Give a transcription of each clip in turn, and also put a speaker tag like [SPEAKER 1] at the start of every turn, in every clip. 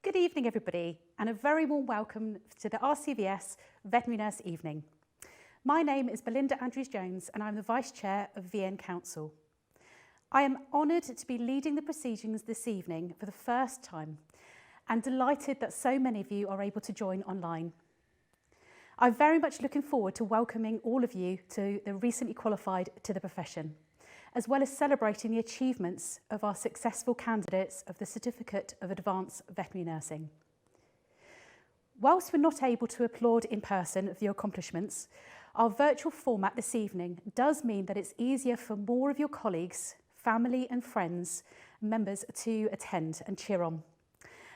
[SPEAKER 1] Good evening everybody and a very warm welcome to the RCVS Veterinary Nurse Evening. My name is Belinda Andrews-Jones and I'm the Vice Chair of VN Council. I am honoured to be leading the proceedings this evening for the first time and delighted that so many of you are able to join online. I'm very much looking forward to welcoming all of you to the recently qualified to the profession, as well as celebrating the achievements of our successful candidates of the Certificate of Advanced Veterinary Nursing. Whilst we're not able to applaud in person of your accomplishments, our virtual format this evening does mean that it's easier for more of your colleagues, family and friends, members to attend and cheer on.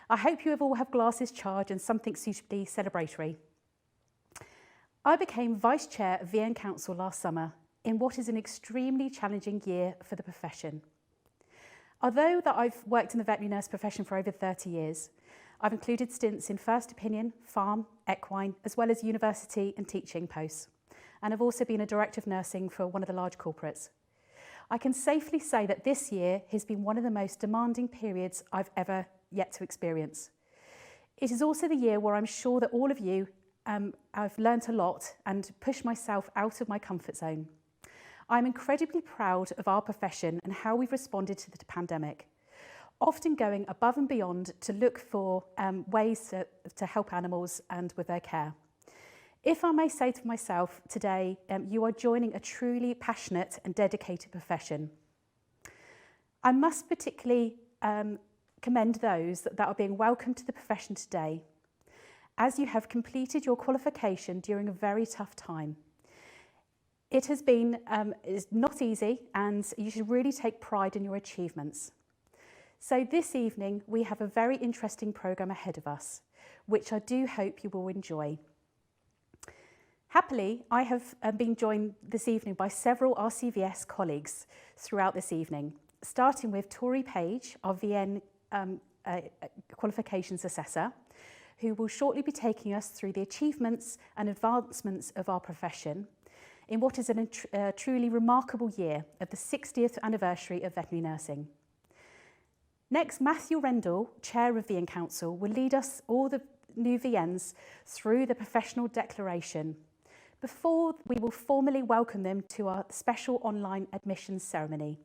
[SPEAKER 1] I hope you all have glasses charged and something suitably celebratory. I became Vice Chair of VN Council last summer in what is an extremely challenging year for the profession. Although that I've worked in the veterinary nurse profession for over 30 years, I've included stints in first opinion, farm, equine, as well as university and teaching posts. And I've also been a director of nursing for one of the large corporates. I can safely say that this year has been one of the most demanding periods I've ever yet to experience. It is also the year where I'm sure that all of you I've learnt a lot and pushed myself out of my comfort zone. I'm incredibly proud of our profession and how we've responded to the pandemic, often going above and beyond to look for ways to help animals and with their care. If I may say to myself today, you are joining a truly passionate and dedicated profession. I must particularly commend those that are being welcomed to the profession today, as you have completed your qualification during a very tough time. It has been is not easy and you should really take pride in your achievements. So this evening we have a very interesting programme ahead of us, which I do hope you will enjoy. Happily, I have been joined this evening by several RCVS colleagues throughout this evening, starting with Tori Page, our VN Qualifications Assessor, who will shortly be taking us through the achievements and advancements of our profession in what is a truly remarkable year of the 60th anniversary of veterinary nursing. Next, Matthew Rendall, Chair of VN Council, will lead us, all the new VNs, through the professional declaration before we will formally welcome them to our special online admissions ceremony.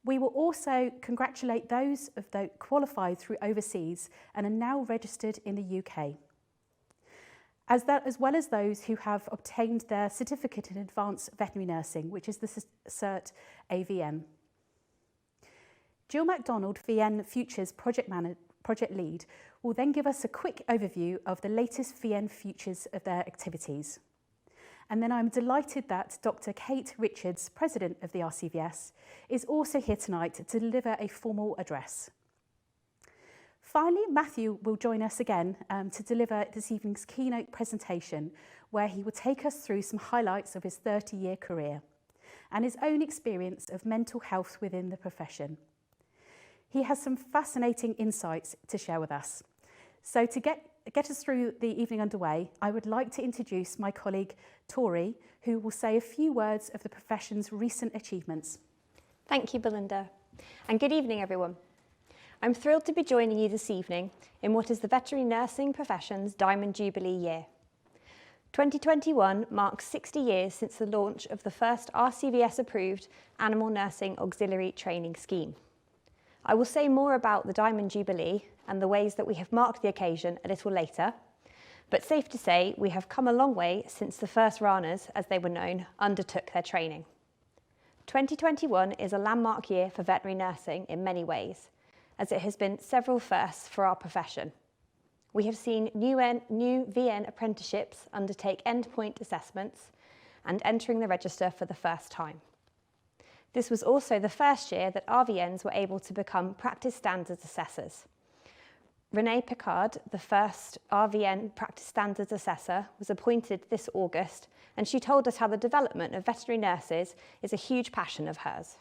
[SPEAKER 1] We will also congratulate those that qualified through overseas and are now registered in the UK. As well as those who have obtained their Certificate in Advanced Veterinary Nursing, which is the Cert AVN. Jill MacDonald, VN Futures Project Lead, will then give us a quick overview of the latest VN Futures of their activities. And then I'm delighted that Dr. Kate Richards, President of the RCVS, is also here tonight to deliver a formal address. Finally, Matthew will join us again to deliver this evening's keynote presentation, where he will take us through some highlights of his 30-year career and his own experience of mental health within the profession. He has some fascinating insights to share with us. So to get us through the evening underway, I would like to introduce my colleague Tori, who will say a few words of the profession's recent achievements.
[SPEAKER 2] Thank you, Belinda, and good evening, everyone. I'm thrilled to be joining you this evening in what is the veterinary nursing profession's Diamond Jubilee year. 2021 marks 60 years since the launch of the first RCVS-approved Animal Nursing Auxiliary Training Scheme. I will say more about the Diamond Jubilee and the ways that we have marked the occasion a little later, but safe to say we have come a long way since the first Ranas, as they were known, undertook their training. 2021 is a landmark year for veterinary nursing in many ways, as it has been several firsts for our profession. We have seen new VN apprenticeships undertake endpoint assessments and entering the register for the first time. This was also the first year that RVNs were able to become practice standards assessors. Renee Picard, the first RVN practice standards assessor, was appointed this August, and she told us how the development of veterinary nurses is a huge passion of hers.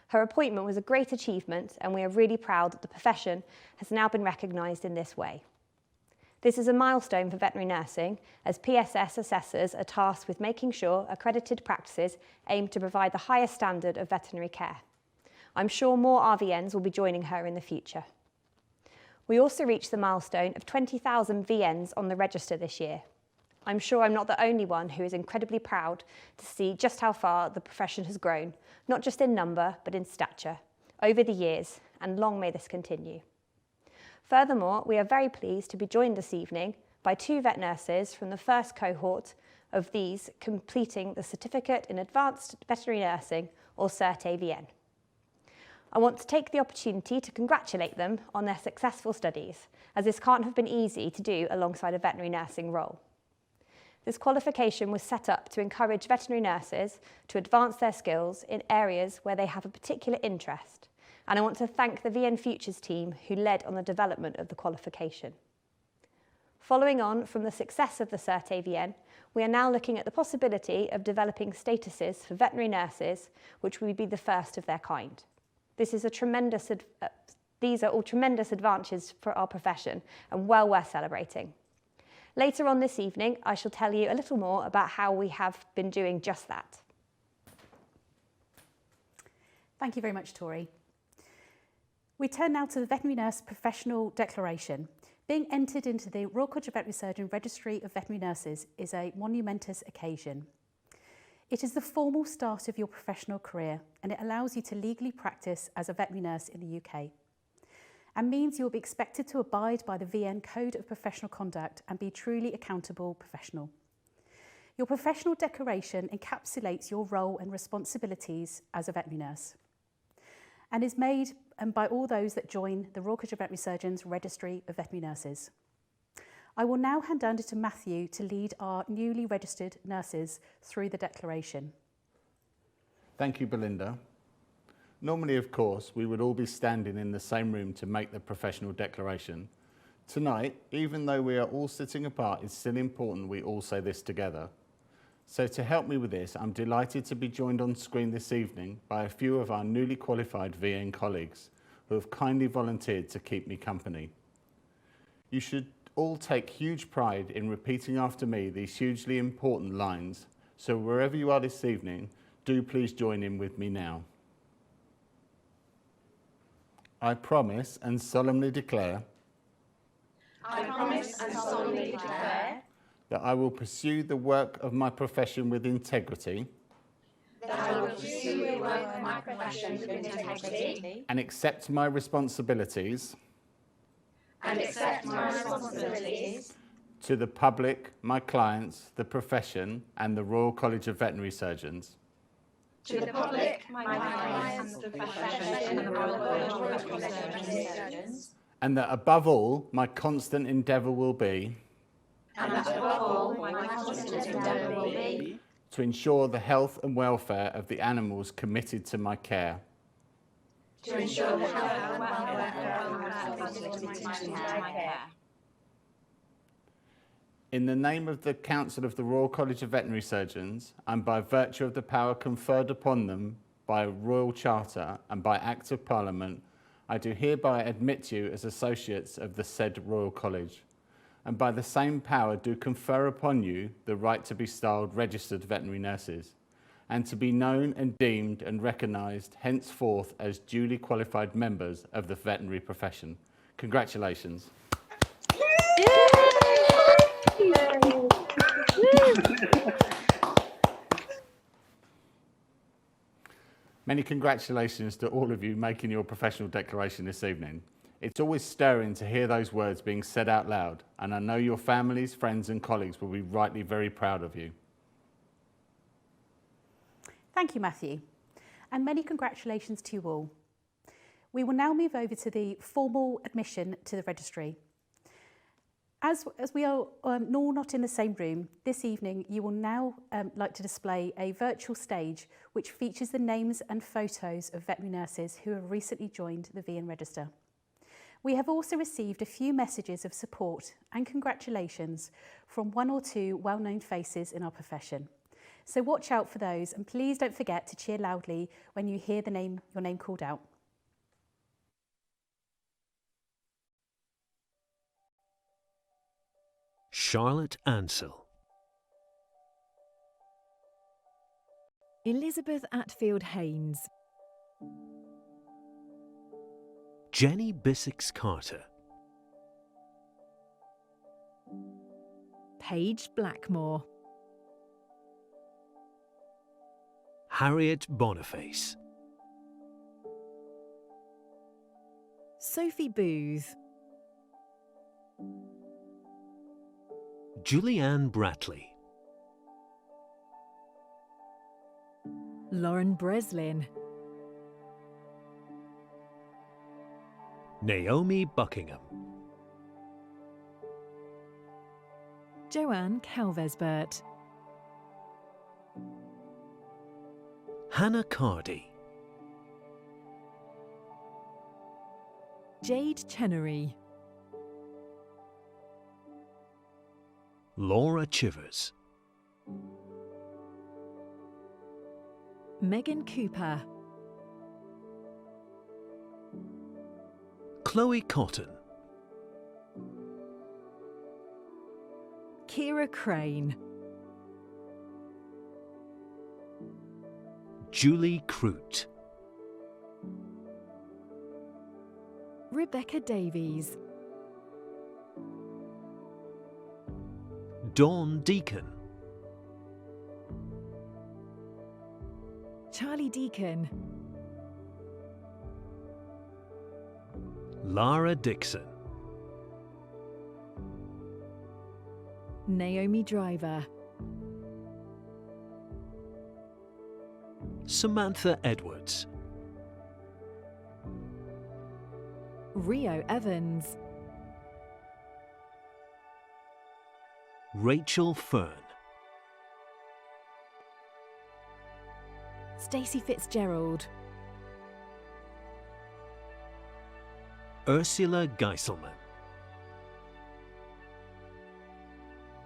[SPEAKER 2] Her appointment was a great achievement, and we are really proud that the profession has now been recognised in this way. This is a milestone for veterinary nursing, as PSS assessors are tasked with making sure accredited practices aim to provide the highest standard of veterinary care. I'm sure more RVNs will be joining her in the future. We also reached the milestone of 20,000 VNs on the register this year. I'm sure I'm not the only one who is incredibly proud to see just how far the profession has grown, not just in number, but in stature, over the years, and long may this continue. Furthermore, we are very pleased to be joined this evening by 2 vet nurses from the first cohort of these completing the Certificate in Advanced Veterinary Nursing, or CERT-AVN. I want to take the opportunity to congratulate them on their successful studies, as this can't have been easy to do alongside a veterinary nursing role. This qualification was set up to encourage veterinary nurses to advance their skills in areas where they have a particular interest, and I want to thank the VN Futures team who led on the development of the qualification. Following on from the success of the CERT-AVN, we are now looking at the possibility of developing statuses for veterinary nurses, which would be the first of their kind. These are all tremendous advances for our profession and well worth celebrating. Later on this evening, I shall tell you a little more about how we have been doing just that.
[SPEAKER 1] Thank you very much, Tori. We turn now to the Veterinary Nurse Professional Declaration. Being entered into the Royal College of Veterinary Surgeons Registry of Veterinary Nurses is a monumentous occasion. It is the formal start of your professional career, and it allows you to legally practice as a veterinary nurse in the UK, and means you will be expected to abide by the VN Code of Professional Conduct and be truly accountable professional. Your professional declaration encapsulates your role and responsibilities as a veterinary nurse, and is made by all those that join the Royal College of Veterinary Surgeons Registry of Veterinary Nurses. I will now hand over to Matthew to lead our newly registered nurses through the declaration.
[SPEAKER 3] Thank you, Belinda. Normally, of course, we would all be standing in the same room to make the professional declaration. Tonight, even though we are all sitting apart, it's still important we all say this together. So to help me with this, I'm delighted to be joined on screen this evening by a few of our newly qualified VN colleagues who have kindly volunteered to keep me company. You should all take huge pride in repeating after me these hugely important lines, so wherever you are this evening, do please join in with me now. I promise and solemnly declare that I will pursue the work of my profession with integrity and accept my responsibilities to the public, my clients, the profession, and the Royal College of Veterinary Surgeons.
[SPEAKER 4] To the public, my clients, the profession, and the Royal College of Veterinary Surgeons.
[SPEAKER 3] And that above all, my constant endeavour will be to ensure the health and welfare of the animals committed to my care.
[SPEAKER 4] To ensure the health and welfare of the animals committed to my care.
[SPEAKER 3] In the name of the Council of the Royal College of Veterinary Surgeons, and by virtue of the power conferred upon them by Royal Charter and by Act of Parliament, I do hereby admit you as associates of the said Royal College, and by the same power do confer upon you the right to be styled registered veterinary nurses, and to be known and deemed and recognised henceforth as duly qualified members of the veterinary profession. Congratulations. Many congratulations to all of you making your professional declaration this evening. It's always stirring to hear those words being said out loud, and I know your families, friends and colleagues will be rightly very proud of you.
[SPEAKER 1] Thank you, Matthew, and many congratulations to you all. We will now move over to the formal admission to the registry. As we are all not in the same room, this evening you will now like to display a virtual stage which features the names and photos of veterinary nurses who have recently joined the VN Register. We have also received a few messages of support and congratulations from one or two well-known faces in our profession. So watch out for those, and please don't forget to cheer loudly when you hear your name called out.
[SPEAKER 5] Charlotte Ansell,
[SPEAKER 6] Elizabeth Atfield Haynes,
[SPEAKER 5] Jenny Bissix Carter,
[SPEAKER 6] Paige Blackmore.
[SPEAKER 5] Harriet Boniface.
[SPEAKER 6] Sophie Booth.
[SPEAKER 5] Julianne Bratley.
[SPEAKER 6] Lauren Breslin.
[SPEAKER 5] Naomi Buckingham.
[SPEAKER 6] Joanne Calvesbert.
[SPEAKER 5] Hannah Cardy.
[SPEAKER 6] Jade Chenery.
[SPEAKER 5] Laura Chivers.
[SPEAKER 6] Megan Cooper.
[SPEAKER 5] Chloe Cotton.
[SPEAKER 6] Kira Crane.
[SPEAKER 5] Julie Crute.
[SPEAKER 6] Rebecca Davies.
[SPEAKER 5] Dawn Deacon.
[SPEAKER 6] Charlie Deacon.
[SPEAKER 5] Lara Dixon.
[SPEAKER 6] Naomi Driver.
[SPEAKER 5] Samantha Edwards.
[SPEAKER 6] Rio Evans.
[SPEAKER 5] Rachel Fern.
[SPEAKER 6] Stacey Fitzgerald.
[SPEAKER 5] Ursula Geiselman.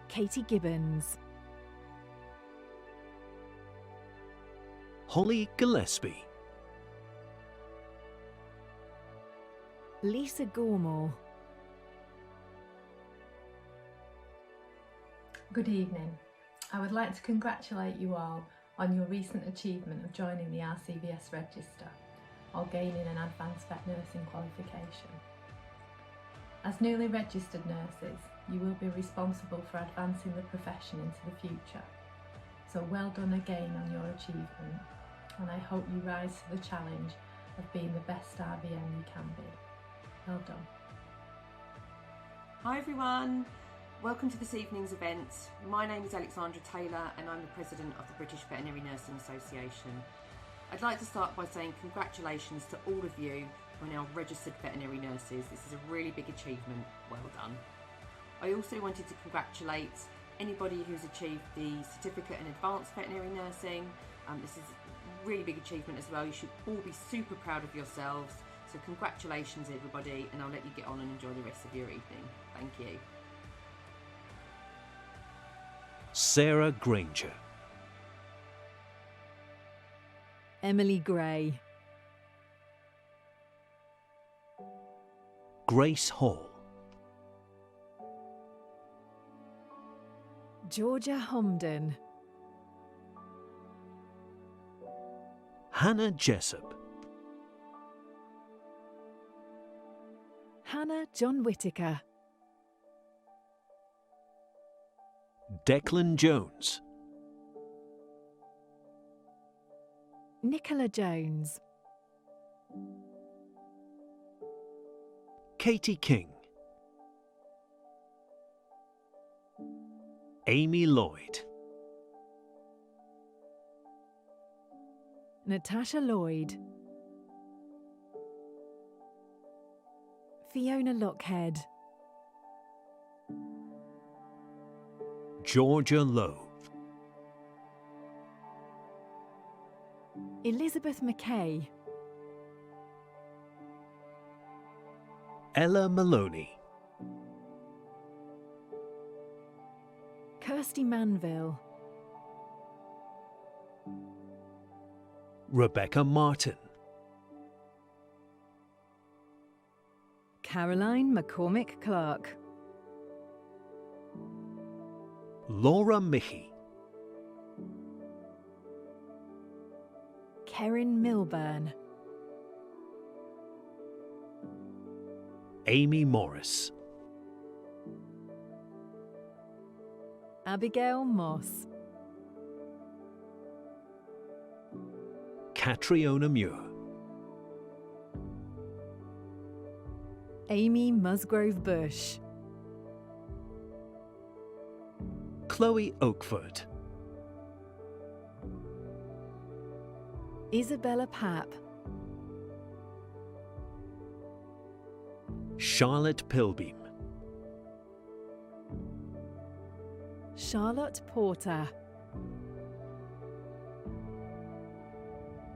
[SPEAKER 6] Katie Gibbons.
[SPEAKER 5] Holly Gillespie.
[SPEAKER 6] Lisa Gormall.
[SPEAKER 7] Good evening. I would like to congratulate you all on your recent achievement of joining the RCVS Register or gaining an advanced vet nursing qualification. As newly registered nurses, you will be responsible for advancing the profession into the future. So well done again on your achievement, and I hope you rise to the challenge of being the best RVN you can be. Well done.
[SPEAKER 8] Hi everyone, welcome to this evening's event. My name is Alexandra Taylor and I'm the President of the British Veterinary Nursing Association. I'd like to start by saying congratulations to all of you who are now registered veterinary nurses. This is a really big achievement, well done. I also wanted to congratulate anybody who's achieved the Certificate in Advanced Veterinary Nursing. This is a really big achievement as well. You should all be super proud of yourselves. So congratulations everybody, and I'll let you get on and enjoy the rest of your evening. Thank you.
[SPEAKER 5] Sarah Granger.
[SPEAKER 6] Emily Gray.
[SPEAKER 5] Grace Hall.
[SPEAKER 6] Georgia Homden.
[SPEAKER 5] Hannah Jessup.
[SPEAKER 6] Hannah John Whittaker.
[SPEAKER 5] Declan Jones.
[SPEAKER 6] Nicola Jones.
[SPEAKER 5] Katie King. Amy Lloyd.
[SPEAKER 6] Natasha Lloyd. Fiona Lockhead.
[SPEAKER 5] Georgia Lowe.
[SPEAKER 6] Elizabeth McKay.
[SPEAKER 5] Ella Maloney.
[SPEAKER 6] Kirsty Manville.
[SPEAKER 5] Rebecca Martin.
[SPEAKER 6] Caroline McCormick Clark.
[SPEAKER 5] Laura Mickey.
[SPEAKER 6] Kerrin Milburn.
[SPEAKER 5] Amy Morris.
[SPEAKER 6] Abigail Moss.
[SPEAKER 5] Catriona Muir.
[SPEAKER 6] Amy Musgrove Bush.
[SPEAKER 5] Chloe Oakford.
[SPEAKER 6] Isabella Papp.
[SPEAKER 5] Charlotte Pilbeam.
[SPEAKER 6] Charlotte Porter.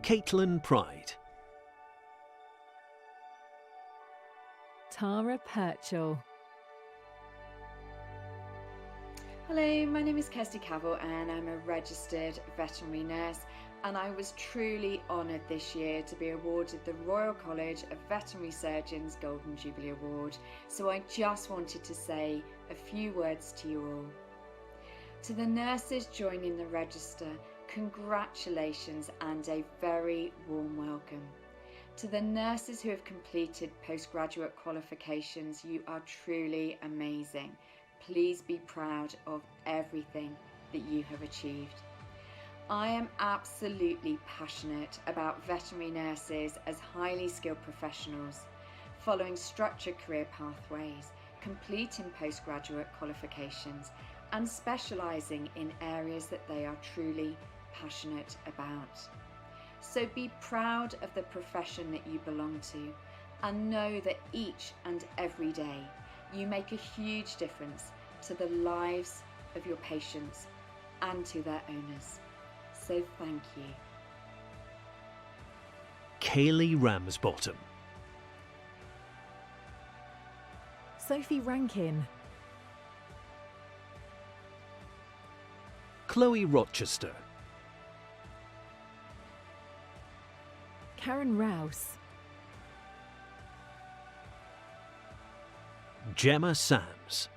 [SPEAKER 5] Caitlin Pride.
[SPEAKER 6] Tara Purchell.
[SPEAKER 9] Hello, my name is Kirsty Cavell and I'm a registered veterinary nurse, and I was truly honoured this year to be awarded the Royal College of Veterinary Surgeons Golden Jubilee Award, so I just wanted to say a few words to you all. To the nurses joining the register, congratulations and a very warm welcome. To the nurses who have completed postgraduate qualifications, you are truly amazing. Please be proud of everything that you have achieved. I am absolutely passionate about veterinary nurses as highly skilled professionals, following structured career pathways, completing postgraduate qualifications, and specialising in areas that they are truly passionate about. So be proud of the profession that you belong to, and know that each and every day you make a huge difference to the lives of your patients and to their owners. So thank you.
[SPEAKER 5] Kaylee Ramsbottom.
[SPEAKER 6] Sophie Rankin.
[SPEAKER 5] Chloe Rochester.
[SPEAKER 6] Karen Rouse.
[SPEAKER 5] Gemma Sams.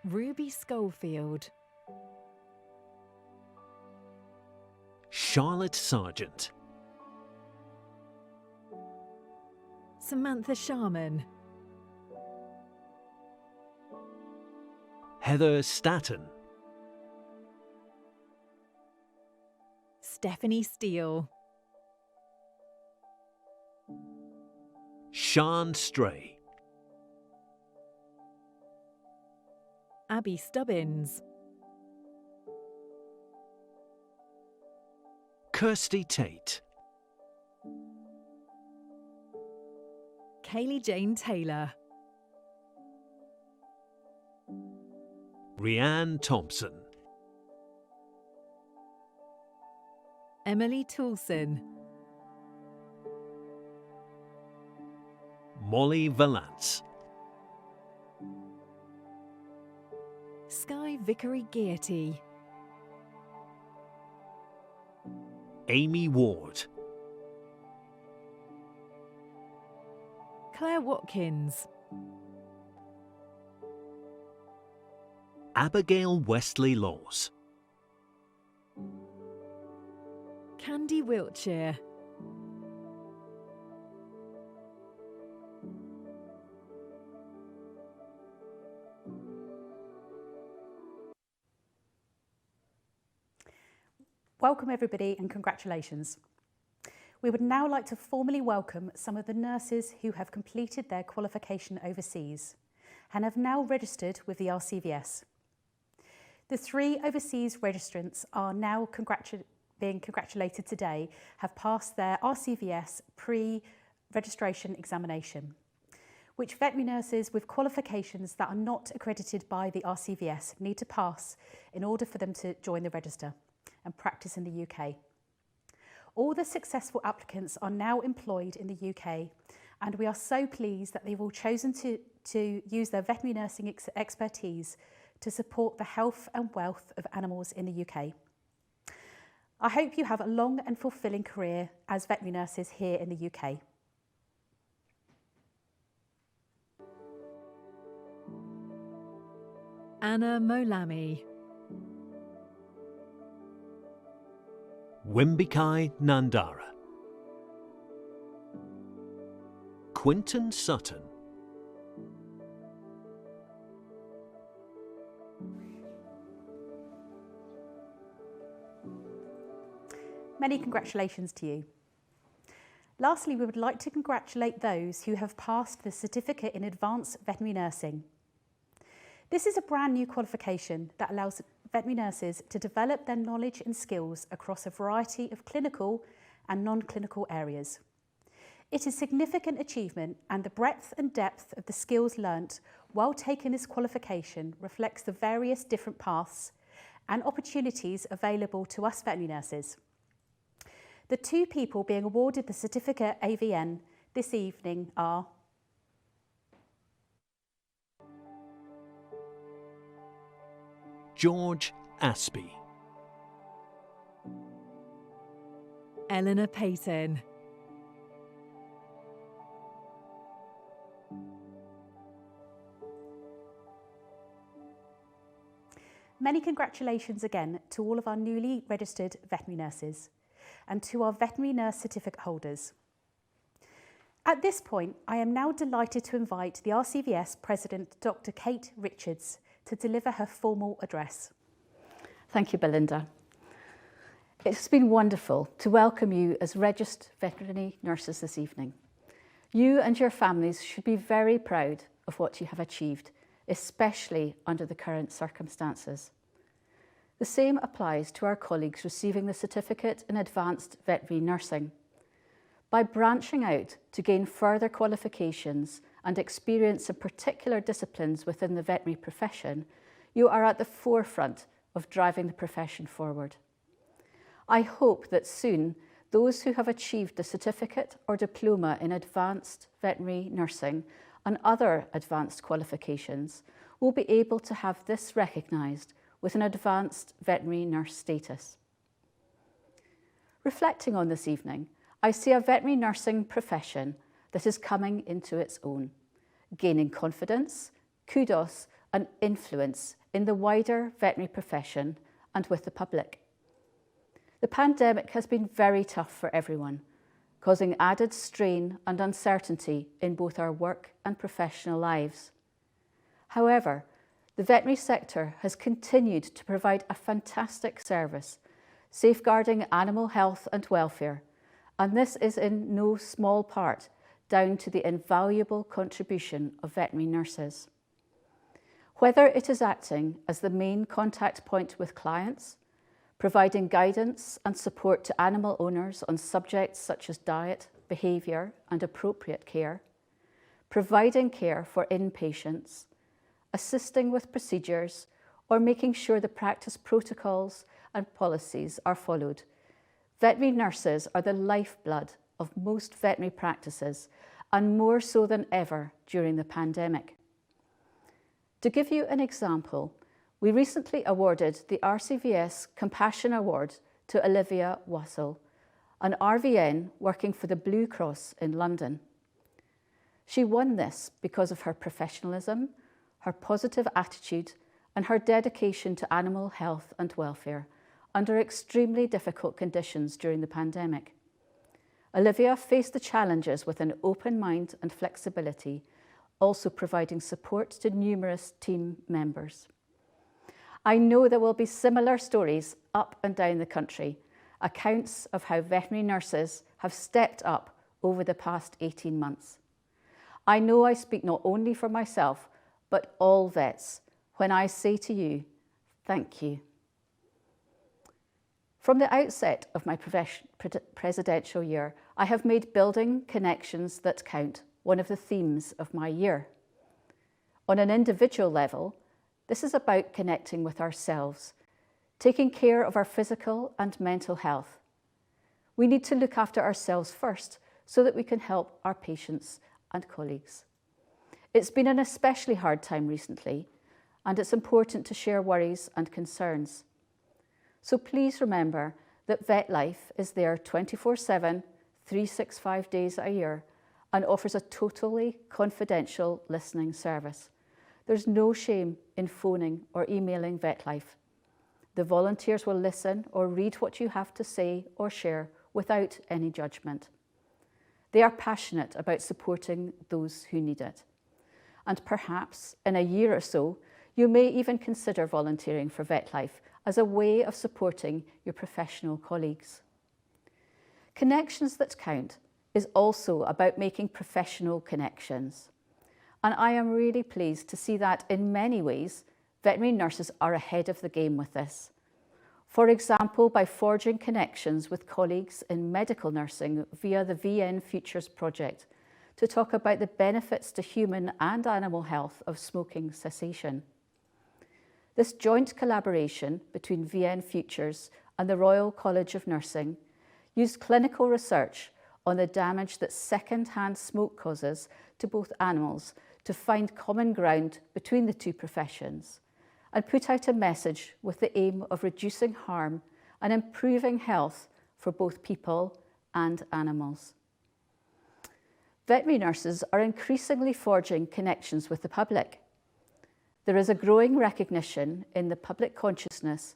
[SPEAKER 6] Ruby Schofield.
[SPEAKER 5] Charlotte Sargent.
[SPEAKER 6] Samantha Sharman.
[SPEAKER 5] Heather Staton.
[SPEAKER 6] Stephanie Steele.
[SPEAKER 5] Sian Stray.
[SPEAKER 6] Abby Stubbins.
[SPEAKER 5] Kirsty Tate.
[SPEAKER 6] Kaylee Jane Taylor.
[SPEAKER 5] Rianne Thompson.
[SPEAKER 6] Emily Toulson.
[SPEAKER 5] Molly Valance.
[SPEAKER 6] Sky Vickery Gearty.
[SPEAKER 5] Amy Ward.
[SPEAKER 6] Claire Watkins.
[SPEAKER 5] Abigail Westley Laws.
[SPEAKER 6] Candy Wiltshire.
[SPEAKER 1] Welcome everybody and congratulations. We would now like to formally welcome some of the nurses who have completed their qualification overseas and have now registered with the RCVS. The 3 overseas registrants are now being congratulated today, have passed their RCVS pre-registration examination, which veterinary nurses with qualifications that are not accredited by the RCVS need to pass in order for them to join the register and practice in the UK. All the successful applicants are now employed in the UK, and we are so pleased that they've all chosen to use their veterinary nursing expertise to support the health and wealth of animals in the UK. I hope you have a long and fulfilling career as veterinary nurses here in the UK.
[SPEAKER 6] Anna Molami.
[SPEAKER 5] Wimbikai Nandara. Quinton Sutton.
[SPEAKER 1] Many congratulations to you. Lastly, we would like to congratulate those who have passed the Certificate in Advanced Veterinary Nursing. This is a brand new qualification that allows veterinary nurses to develop their knowledge and skills across a variety of clinical and non-clinical areas. It is a significant achievement, and the breadth and depth of the skills learnt while taking this qualification reflects the various different paths and opportunities available to us veterinary nurses. The two people being awarded the Certificate AVN this evening are
[SPEAKER 5] George Aspey,
[SPEAKER 6] Eleanor Payton,
[SPEAKER 1] Many congratulations again to all of our newly registered veterinary nurses and to our veterinary nurse certificate holders. At this point, I am now delighted to invite the RCVS President, Dr. Kate Richards, to deliver her formal address.
[SPEAKER 10] Thank you, Belinda. It's been wonderful to welcome you as registered veterinary nurses this evening. You and your families should be very proud of what you have achieved, especially under the current circumstances. The same applies to our colleagues receiving the Certificate in Advanced Veterinary Nursing. By branching out to gain further qualifications and experience in particular disciplines within the veterinary profession, you are at the forefront of driving the profession forward. I hope that soon those who have achieved the certificate or diploma in advanced veterinary nursing and other advanced qualifications will be able to have this recognised with an advanced veterinary nurse status. Reflecting on this evening, I see a veterinary nursing profession that is coming into its own, gaining confidence, kudos and influence in the wider veterinary profession and with the public. The pandemic has been very tough for everyone, causing added strain and uncertainty in both our work and professional lives. However, the veterinary sector has continued to provide a fantastic service, safeguarding animal health and welfare, and this is in no small part down to the invaluable contribution of veterinary nurses. Whether it is acting as the main contact point with clients, providing guidance and support to animal owners on subjects such as diet, behaviour and appropriate care, providing care for inpatients, assisting with procedures, or making sure the practice protocols and policies are followed, veterinary nurses are the lifeblood of most veterinary practices, and more so than ever during the pandemic. To give you an example, we recently awarded the RCVS Compassion Award to Olivia Wassell, an RVN working for the Blue Cross in London. She won this because of her professionalism, her positive attitude, and her dedication to animal health and welfare under extremely difficult conditions during the pandemic. Olivia faced the challenges with an open mind and flexibility, also providing support to numerous team members. I know there will be similar stories up and down the country, accounts of how veterinary nurses have stepped up over the past 18 months. I know I speak not only for myself, but all vets when I say to you, thank you. From the outset of my presidential year, I have made building connections that count one of the themes of my year. On an individual level, this is about connecting with ourselves, taking care of our physical and mental health. We need to look after ourselves first so that we can help our patients and colleagues. It's been an especially hard time recently, and it's important to share worries and concerns. So please remember that VetLife is there 24/7, 365 days a year, and offers a totally confidential listening service. There's no shame in phoning or emailing VetLife. The volunteers will listen or read what you have to say or share without any judgment. They are passionate about supporting those who need it. And perhaps in a year or so, you may even consider volunteering for VetLife as a way of supporting your professional colleagues. Connections that count is also about making professional connections. And I am really pleased to see that in many ways, veterinary nurses are ahead of the game with this. For example, by forging connections with colleagues in medical nursing via the VN Futures project to talk about the benefits to human and animal health of smoking cessation. This joint collaboration between VN Futures and the Royal College of Nursing used clinical research on the damage that second-hand smoke causes to both animals to find common ground between the two professions and put out a message with the aim of reducing harm and improving health for both people and animals. Veterinary nurses are increasingly forging connections with the public. There is a growing recognition in the public consciousness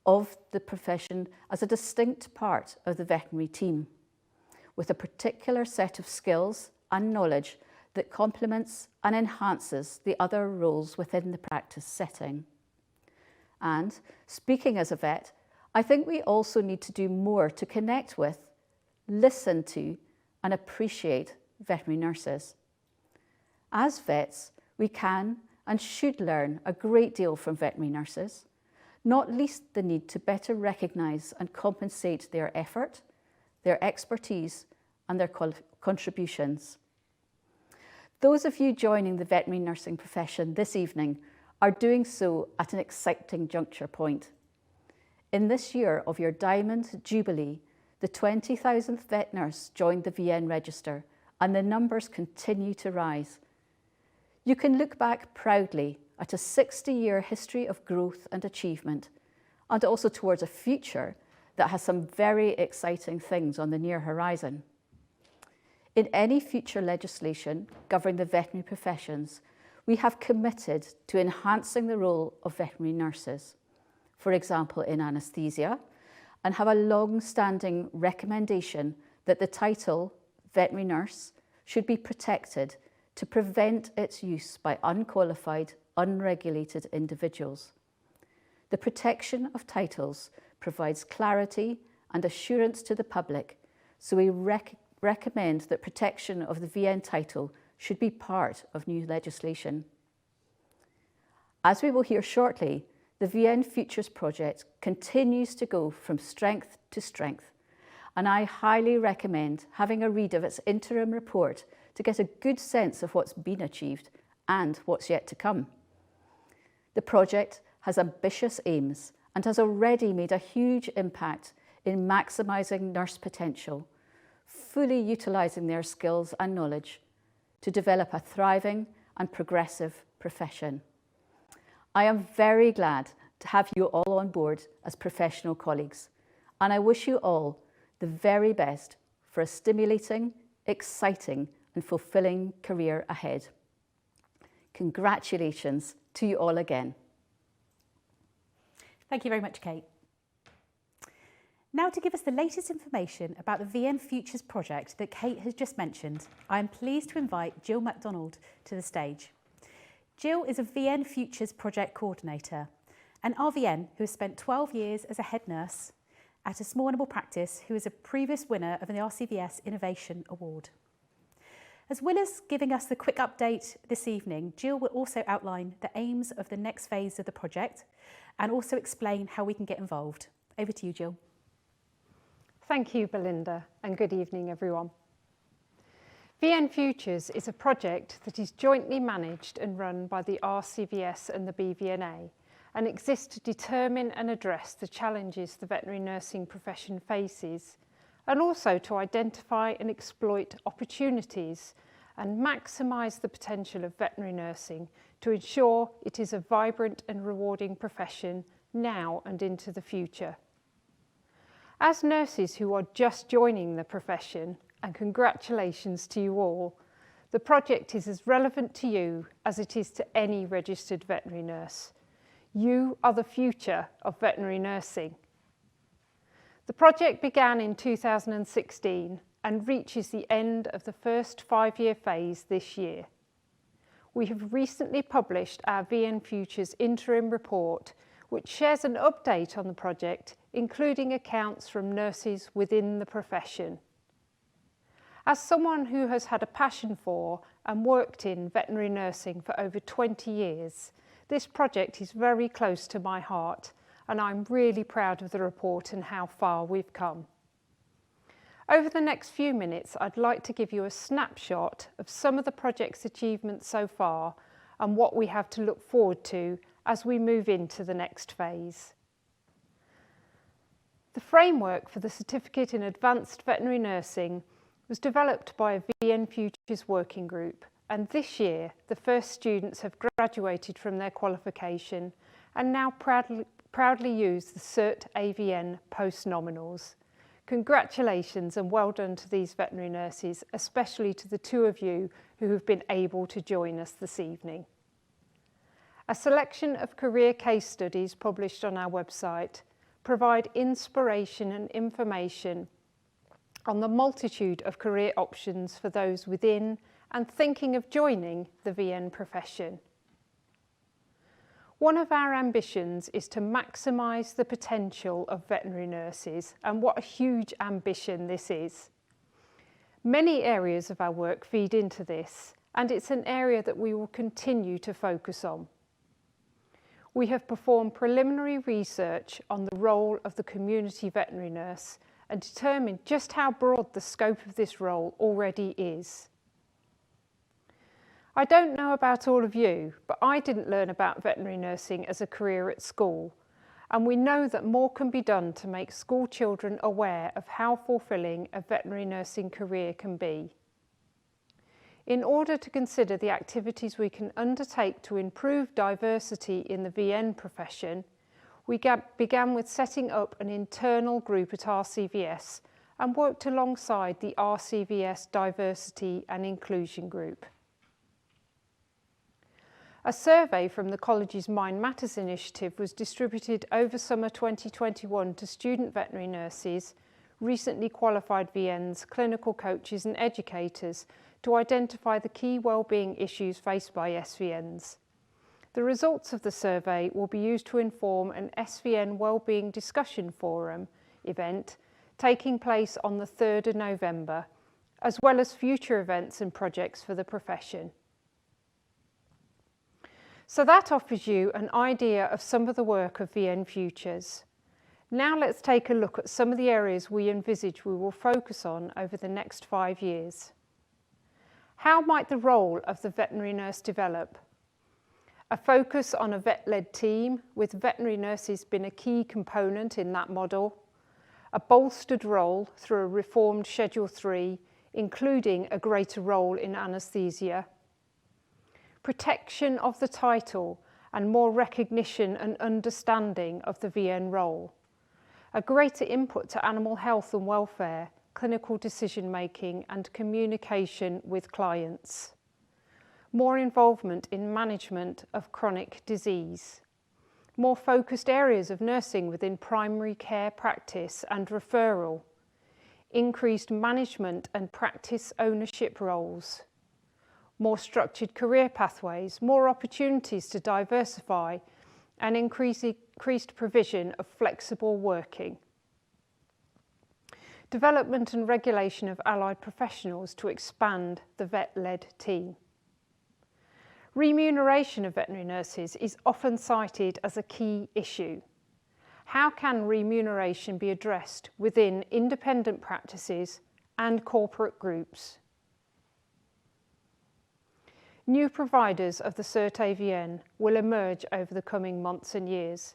[SPEAKER 10] of the profession as a distinct part of the veterinary team, with a particular set of skills and knowledge that complements and enhances the other roles within the practice setting. And speaking as a vet, I think we also need to do more to connect with, listen to, and appreciate veterinary nurses. As vets, we can and should learn a great deal from veterinary nurses, not least the need to better recognise and compensate their effort, their expertise, and their contributions. Those of you joining the veterinary nursing profession this evening are doing so at an exciting juncture point. In this year of your Diamond Jubilee, the 20,000th vet nurse joined the VN Register, and the numbers continue to rise. You can look back proudly at a 60-year history of growth and achievement, and also towards a future that has some very exciting things on the near horizon. In any future legislation governing the veterinary professions, we have committed to enhancing the role of veterinary nurses, for example in anaesthesia, and have a long-standing recommendation that the title veterinary nurse should be protected to prevent its use by unqualified, unregulated individuals. The protection of titles provides clarity and assurance to the public, so we recommend that protection of the VN title should be part of new legislation. As we will hear shortly, the VN Futures project continues to go from strength to strength, and I highly recommend having a read of its interim report to get a good sense of what's been achieved and what's yet to come. The project has ambitious aims and has already made a huge impact in maximising nurse potential, fully utilising their skills and knowledge to develop a thriving and progressive profession. I am very glad to have you all on board as professional colleagues, and I wish you all the very best for a stimulating, exciting and fulfilling career ahead. Congratulations to you all again.
[SPEAKER 1] Thank you very much, Kate. Now to give us the latest information about the VN Futures project that Kate has just mentioned, I am pleased to invite Jill MacDonald to the stage. Jill is a VN Futures project coordinator, an RVN who has spent 12 years as a head nurse at a small animal practice, who is a previous winner of an RCVS Innovation Award. As well as giving us the quick update this evening, Jill will also outline the aims of the next phase of the project and also explain how we can get involved. Over to you, Jill.
[SPEAKER 11] Thank you, Belinda, and good evening, everyone. VN Futures is a project that is jointly managed and run by the RCVS and the BVNA and exists to determine and address the challenges the veterinary nursing profession faces, and also to identify and exploit opportunities and maximise the potential of veterinary nursing to ensure it is a vibrant and rewarding profession now and into the future. As nurses who are just joining the profession, and congratulations to you all, the project is as relevant to you as it is to any registered veterinary nurse. You are the future of veterinary nursing. The project began in 2016 and reaches the end of the first 5-year phase this year. We have recently published our VN Futures interim report, which shares an update on the project, including accounts from nurses within the profession. As someone who has had a passion for and worked in veterinary nursing for over 20 years, this project is very close to my heart, and I'm really proud of the report and how far we've come. Over the next few minutes, I'd like to give you a snapshot of some of the project's achievements so far and what we have to look forward to as we move into the next phase. The framework for the Certificate in Advanced Veterinary Nursing was developed by a VN Futures working group, and this year the first students have graduated from their qualification and now proudly use the Cert AVN post-nominals. Congratulations and well done to these veterinary nurses, especially to the two of you who have been able to join us this evening. A selection of career case studies published on our website provide inspiration and information on the multitude of career options for those within and thinking of joining the VN profession. One of our ambitions is to maximise the potential of veterinary nurses, and what a huge ambition this is. Many areas of our work feed into this, and it's an area that we will continue to focus on. We have performed preliminary research on the role of the community veterinary nurse and determined just how broad the scope of this role already is. I don't know about all of you, but I didn't learn about veterinary nursing as a career at school, and we know that more can be done to make school children aware of how fulfilling a veterinary nursing career can be. In order to consider the activities we can undertake to improve diversity in the VN profession, we began with setting up an internal group at RCVS and worked alongside the RCVS Diversity and Inclusion Group. A survey from the college's Mind Matters initiative was distributed over summer 2021 to student veterinary nurses, recently qualified VNs, clinical coaches and educators to identify the key wellbeing issues faced by SVNs. The results of the survey will be used to inform an SVN Wellbeing Discussion Forum event taking place on the 3rd of November, as well as future events and projects for the profession. So that offers you an idea of some of the work of VN Futures. Now let's take a look at some of the areas we envisage we will focus on over the next 5 years. How might the role of the veterinary nurse develop? A focus on a vet-led team, with veterinary nurses being a key component in that model. A bolstered role through a reformed Schedule 3, including a greater role in anaesthesia. Protection of the title and more recognition and understanding of the VN role. A greater input to animal health and welfare, clinical decision-making and communication with clients. More involvement in management of chronic disease. More focused areas of nursing within primary care practice and referral. Increased management and practice ownership roles. More structured career pathways, more opportunities to diversify and increased provision of flexible working. Development and regulation of allied professionals to expand the vet-led team. Remuneration of veterinary nurses is often cited as a key issue. How can remuneration be addressed within independent practices and corporate groups? New providers of the Cert AVN will emerge over the coming months and years,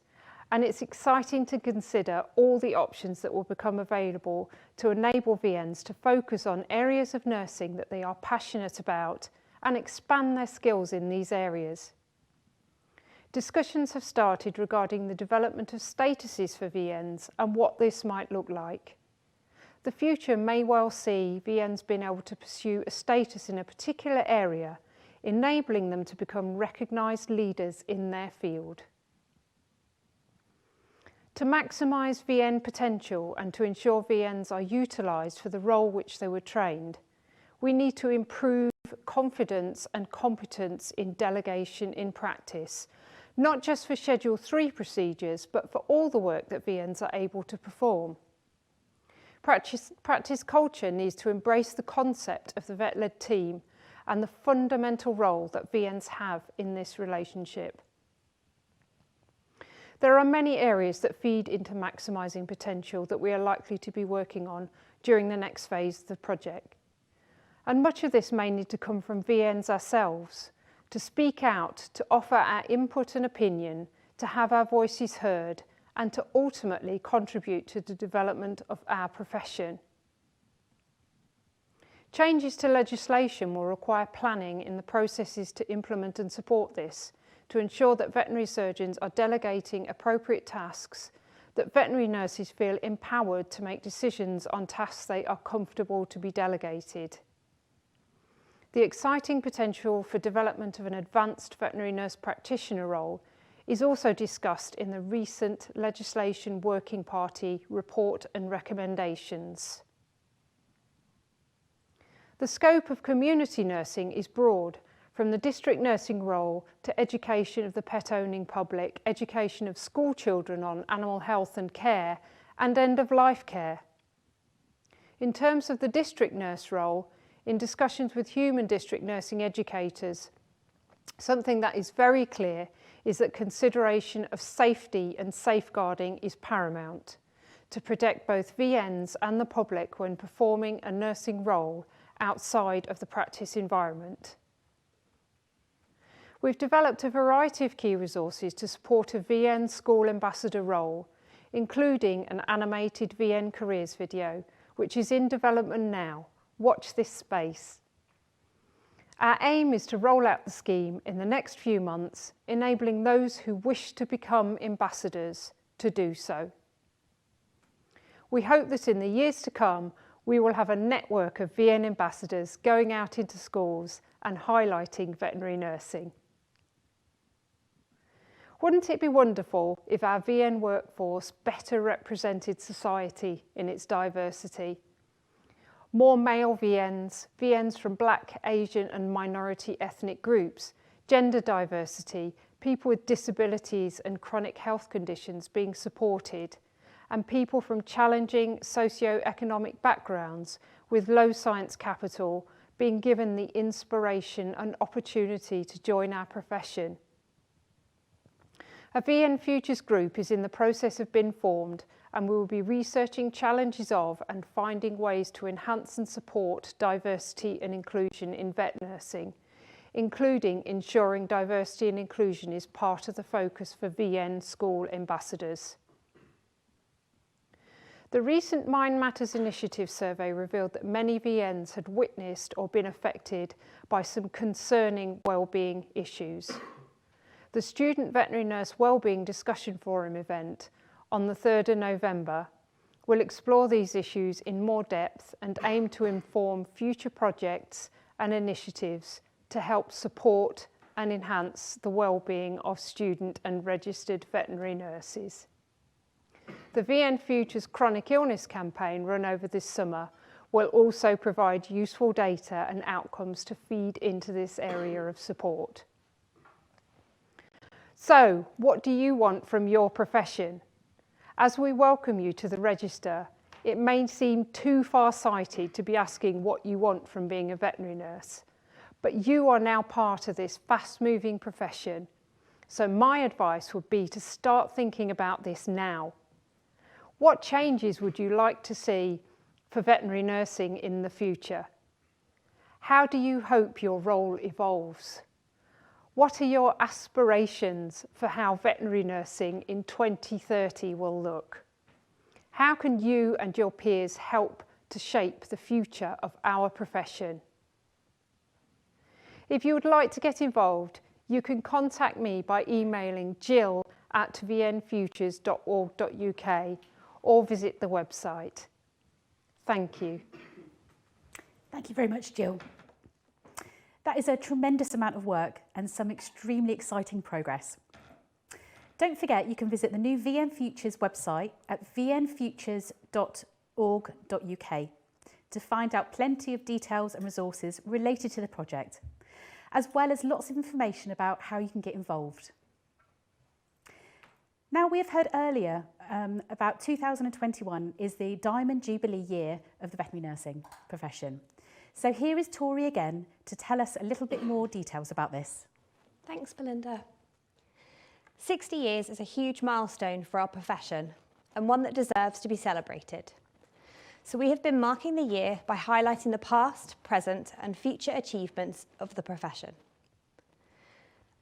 [SPEAKER 11] and it's exciting to consider all the options that will become available to enable VNs to focus on areas of nursing that they are passionate about and expand their skills in these areas. Discussions have started regarding the development of statuses for VNs and what this might look like. The future may well see VNs being able to pursue a status in a particular area, enabling them to become recognised leaders in their field. To maximise VN potential and to ensure VNs are utilised for the role which they were trained, we need to improve confidence and competence in delegation in practice, not just for Schedule 3 procedures, but for all the work that VNs are able to perform. Practice culture needs to embrace the concept of the vet-led team and the fundamental role that VNs have in this relationship. There are many areas that feed into maximising potential that we are likely to be working on during the next phase of the project. And much of this may need to come from VNs ourselves, to speak out, to offer our input and opinion, to have our voices heard, and to ultimately contribute to the development of our profession. Changes to legislation will require planning in the processes to implement and support this, to ensure that veterinary surgeons are delegating appropriate tasks, that veterinary nurses feel empowered to make decisions on tasks they are comfortable to be delegated. The exciting potential for development of an advanced veterinary nurse practitioner role is also discussed in the recent Legislation Working Party report and recommendations. The scope of community nursing is broad, from the district nursing role to education of the pet-owning public, education of school children on animal health and care, and end-of-life care. In terms of the district nurse role, in discussions with human district nursing educators, something that is very clear is that consideration of safety and safeguarding is paramount to protect both VNs and the public when performing a nursing role outside of the practice environment. We've developed a variety of key resources to support a VN school ambassador role, including an animated VN careers video, which is in development now. Watch this space. Our aim is to roll out the scheme in the next few months, enabling those who wish to become ambassadors to do so. We hope that in the years to come, we will have a network of VN ambassadors going out into schools and highlighting veterinary nursing. Wouldn't it be wonderful if our VN workforce better represented society in its diversity? More male VNs, VNs from Black, Asian and minority ethnic groups, gender diversity, people with disabilities and chronic health conditions being supported, and people from challenging socio-economic backgrounds with low science capital being given the inspiration and opportunity to join our profession. A VN Futures group is in the process of being formed, and we will be researching challenges of and finding ways to enhance and support diversity and inclusion in vet nursing, including ensuring diversity and inclusion is part of the focus for VN school ambassadors. The recent Mind Matters Initiative survey revealed that many VNs had witnessed or been affected by some concerning wellbeing issues. The Student Veterinary Nurse Wellbeing Discussion Forum event on the 3rd of November will explore these issues in more depth and aim to inform future projects and initiatives to help support and enhance the wellbeing of student and registered veterinary nurses. The VN Futures Chronic Illness campaign run over this summer will also provide useful data and outcomes to feed into this area of support. So, what do you want from your profession? As we welcome you to the register, it may seem too far-sighted to be asking what you want from being a veterinary nurse, but you are now part of this fast-moving profession. So my advice would be to start thinking about this now. What changes would you like to see for veterinary nursing in the future? How do you hope your role evolves? What are your aspirations for how veterinary nursing in 2030 will look? How can you and your peers help to shape the future of our profession? If you would like to get involved, you can contact me by emailing jill@vnfutures.org.uk or visit the website. Thank you.
[SPEAKER 1] Thank you very much, Jill. That is a tremendous amount of work and some extremely exciting progress. Don't forget you can visit the new VN Futures website at vnfutures.org.uk to find out plenty of details and resources related to the project, as well as lots of information about how you can get involved. Now, we have heard earlier about 2021 is the Diamond Jubilee year of the veterinary nursing profession. So here is Tori again to tell us a little bit more details about this.
[SPEAKER 2] Thanks, Belinda. 60 years is a huge milestone for our profession and one that deserves to be celebrated. So we have been marking the year by highlighting the past, present and future achievements of the profession.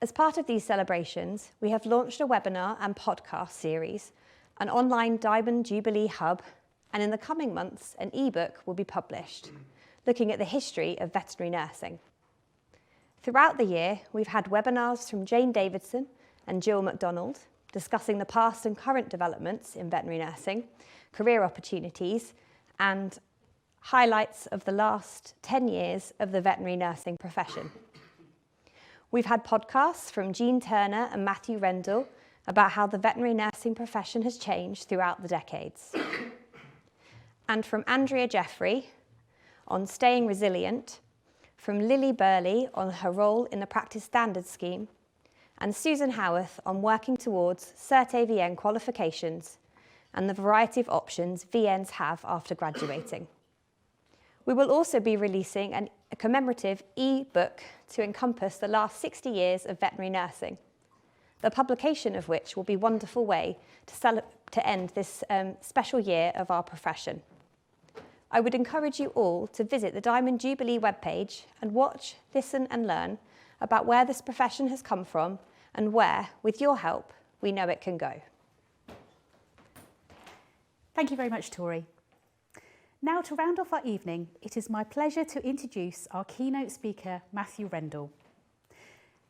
[SPEAKER 2] As part of these celebrations, we have launched a webinar and podcast series, an online Diamond Jubilee Hub, and in the coming months, an ebook will be published, looking at the history of veterinary nursing. Throughout the year, we've had webinars from Jane Davidson and Jill MacDonald, discussing the past and current developments in veterinary nursing, career opportunities, and highlights of the last 10 years of the veterinary nursing profession. We've had podcasts from Jean Turner and Matthew Rendall about how the veterinary nursing profession has changed throughout the decades. And from Andrea Jeffrey on staying resilient, from Lily Burley on her role in the Practice Standards Scheme, and Susan Howarth on working towards Cert AVN qualifications and the variety of options VNs have after graduating. We will also be releasing a commemorative e-book to encompass the last 60 years of veterinary nursing, the publication of which will be a wonderful way to end this special year of our profession. I would encourage you all to visit the Diamond Jubilee webpage and watch, listen and learn about where this profession has come from and where, with your help, we know it can go.
[SPEAKER 1] Thank you very much, Tori. Now, to round off our evening, it is my pleasure to introduce our keynote speaker, Matthew Rendall.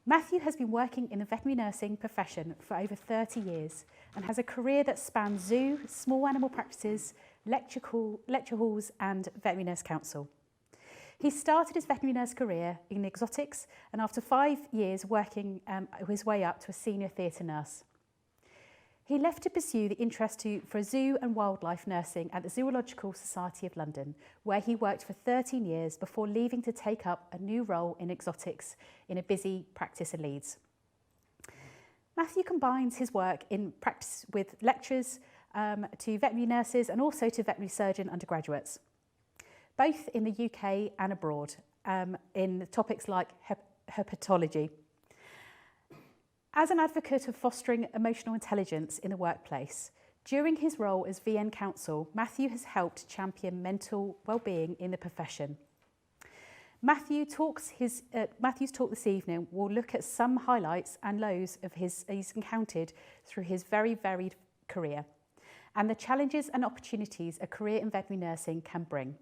[SPEAKER 1] Matthew has been working in the veterinary nursing profession for over 30 years and has a career that spans zoo, small animal practices, lecture halls and veterinary nurse council. He started his veterinary nurse career in exotics and after 5 years working his way up to a senior theatre nurse. He left to pursue the interest for zoo and wildlife nursing at the Zoological Society of London, where he worked for 13 years before leaving to take up a new role in exotics in a busy practice in Leeds. Matthew combines his work in practice with lectures to veterinary nurses and also to veterinary surgeon undergraduates, both in the UK and abroad, in topics like herpetology. As an advocate of fostering emotional intelligence in the workplace, during his role as VN Counsel, Matthew has helped champion mental well-being in the profession. Matthew's talk this evening will look at some highlights and lows of he's encountered through his very varied career and the challenges and opportunities a career in veterinary nursing can bring.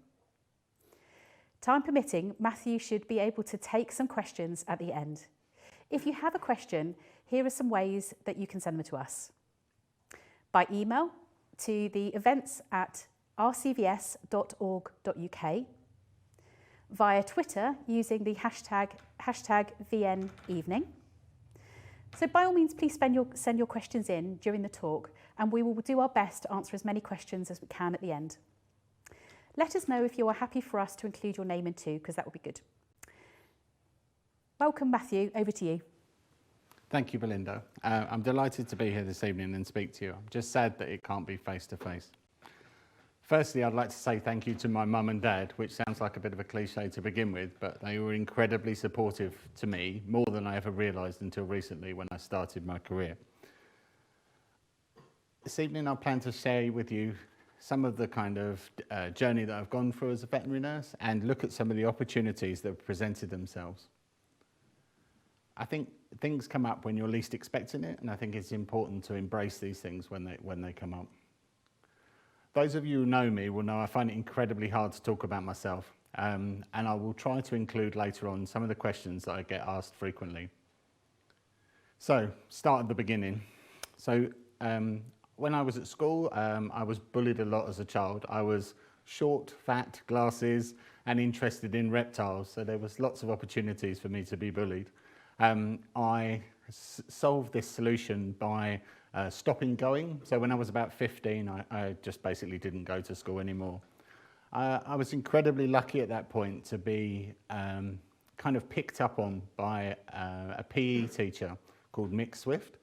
[SPEAKER 1] Time permitting, Matthew should be able to take some questions at the end. If you have a question, here are some ways that you can send them to us. By email to the events@rcvs.org.uk, via Twitter using the hashtag VNEvening. So by all means, please send your questions in during the talk and we will do our best to answer as many questions as we can at the end. Let us know if you are happy for us to include your name in too, because that would be good. Welcome, Matthew. Over to you.
[SPEAKER 3] Thank you, Belinda. I'm delighted to be here this evening and speak to you. I'm just sad that it can't be face-to-face. Firstly, I'd like to say thank you to my mum and dad, which sounds like a bit of a cliche to begin with, but they were incredibly supportive to me, more than I ever realised until recently when I started my career. This evening I plan to share with you some of the kind of journey that I've gone through as a veterinary nurse and look at some of the opportunities that have presented themselves. I think things come up when you're least expecting it, and I think it's important to embrace these things when they come up. Those of you who know me will know I find it incredibly hard to talk about myself, and I will try to include later on some of the questions that I get asked frequently. So, start at the beginning. So, when I was at school, I was bullied a lot as a child. I was short, fat, glasses, and interested in reptiles, so there was lots of opportunities for me to be bullied. I solved this solution by stopping going. So when I was about 15, I just basically didn't go to school anymore. I was incredibly lucky at that point to be kind of picked up on by a PE teacher called Mick Swift.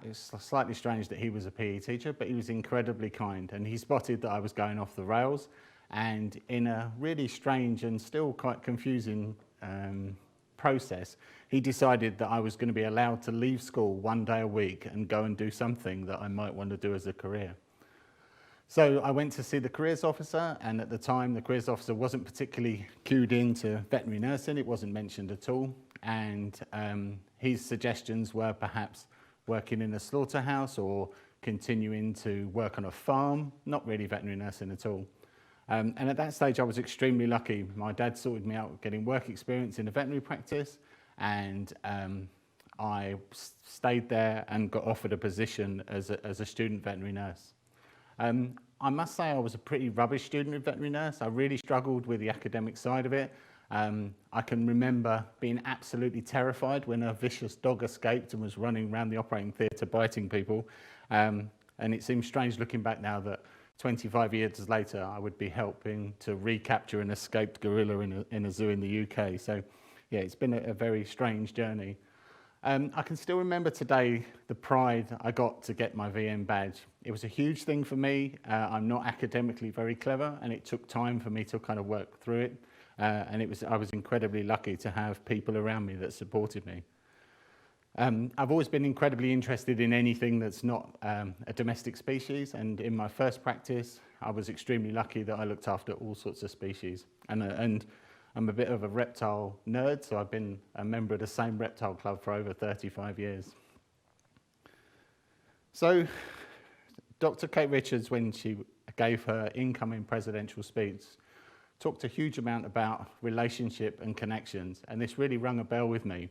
[SPEAKER 3] it's slightly strange that he was a PE teacher, but he was incredibly kind, and he spotted that I was going off the rails, and in a really strange and still quite confusing process, he decided that I was going to be allowed to leave school one day a week and go and do something that I might want to do as a career. So I went to see the careers officer, and at the time the careers officer wasn't particularly cued into veterinary nursing, it wasn't mentioned at all, and his suggestions were perhaps working in a slaughterhouse or continuing to work on a farm, not really veterinary nursing at all. And at that stage I was extremely lucky. My dad sorted me out getting work experience in a veterinary practice, and I stayed there and got offered a position as a student veterinary nurse. I must say I was a pretty rubbish student veterinary nurse. I really struggled with the academic side of it. I can remember being absolutely terrified when a vicious dog escaped and was running around the operating theatre biting people. And it seems strange looking back now that 25 years later I would be helping to recapture an escaped gorilla in a zoo in the UK. So yeah, it's been a very strange journey. I can still remember today the pride I got to get my VM badge. It was a huge thing for me. I'm not academically very clever, and it took time for me to kind of work through it. And I was incredibly lucky to have people around me that supported me. I've always been incredibly interested in anything that's not a domestic species, and in my first practice I was extremely lucky that I looked after all sorts of species. And I'm a bit of a reptile nerd, so I've been a member of the same reptile club for over 35 years. So Dr. Kate Richards, when she gave her incoming presidential speech, talked a huge amount about relationship and connections, and this really rung a bell with me.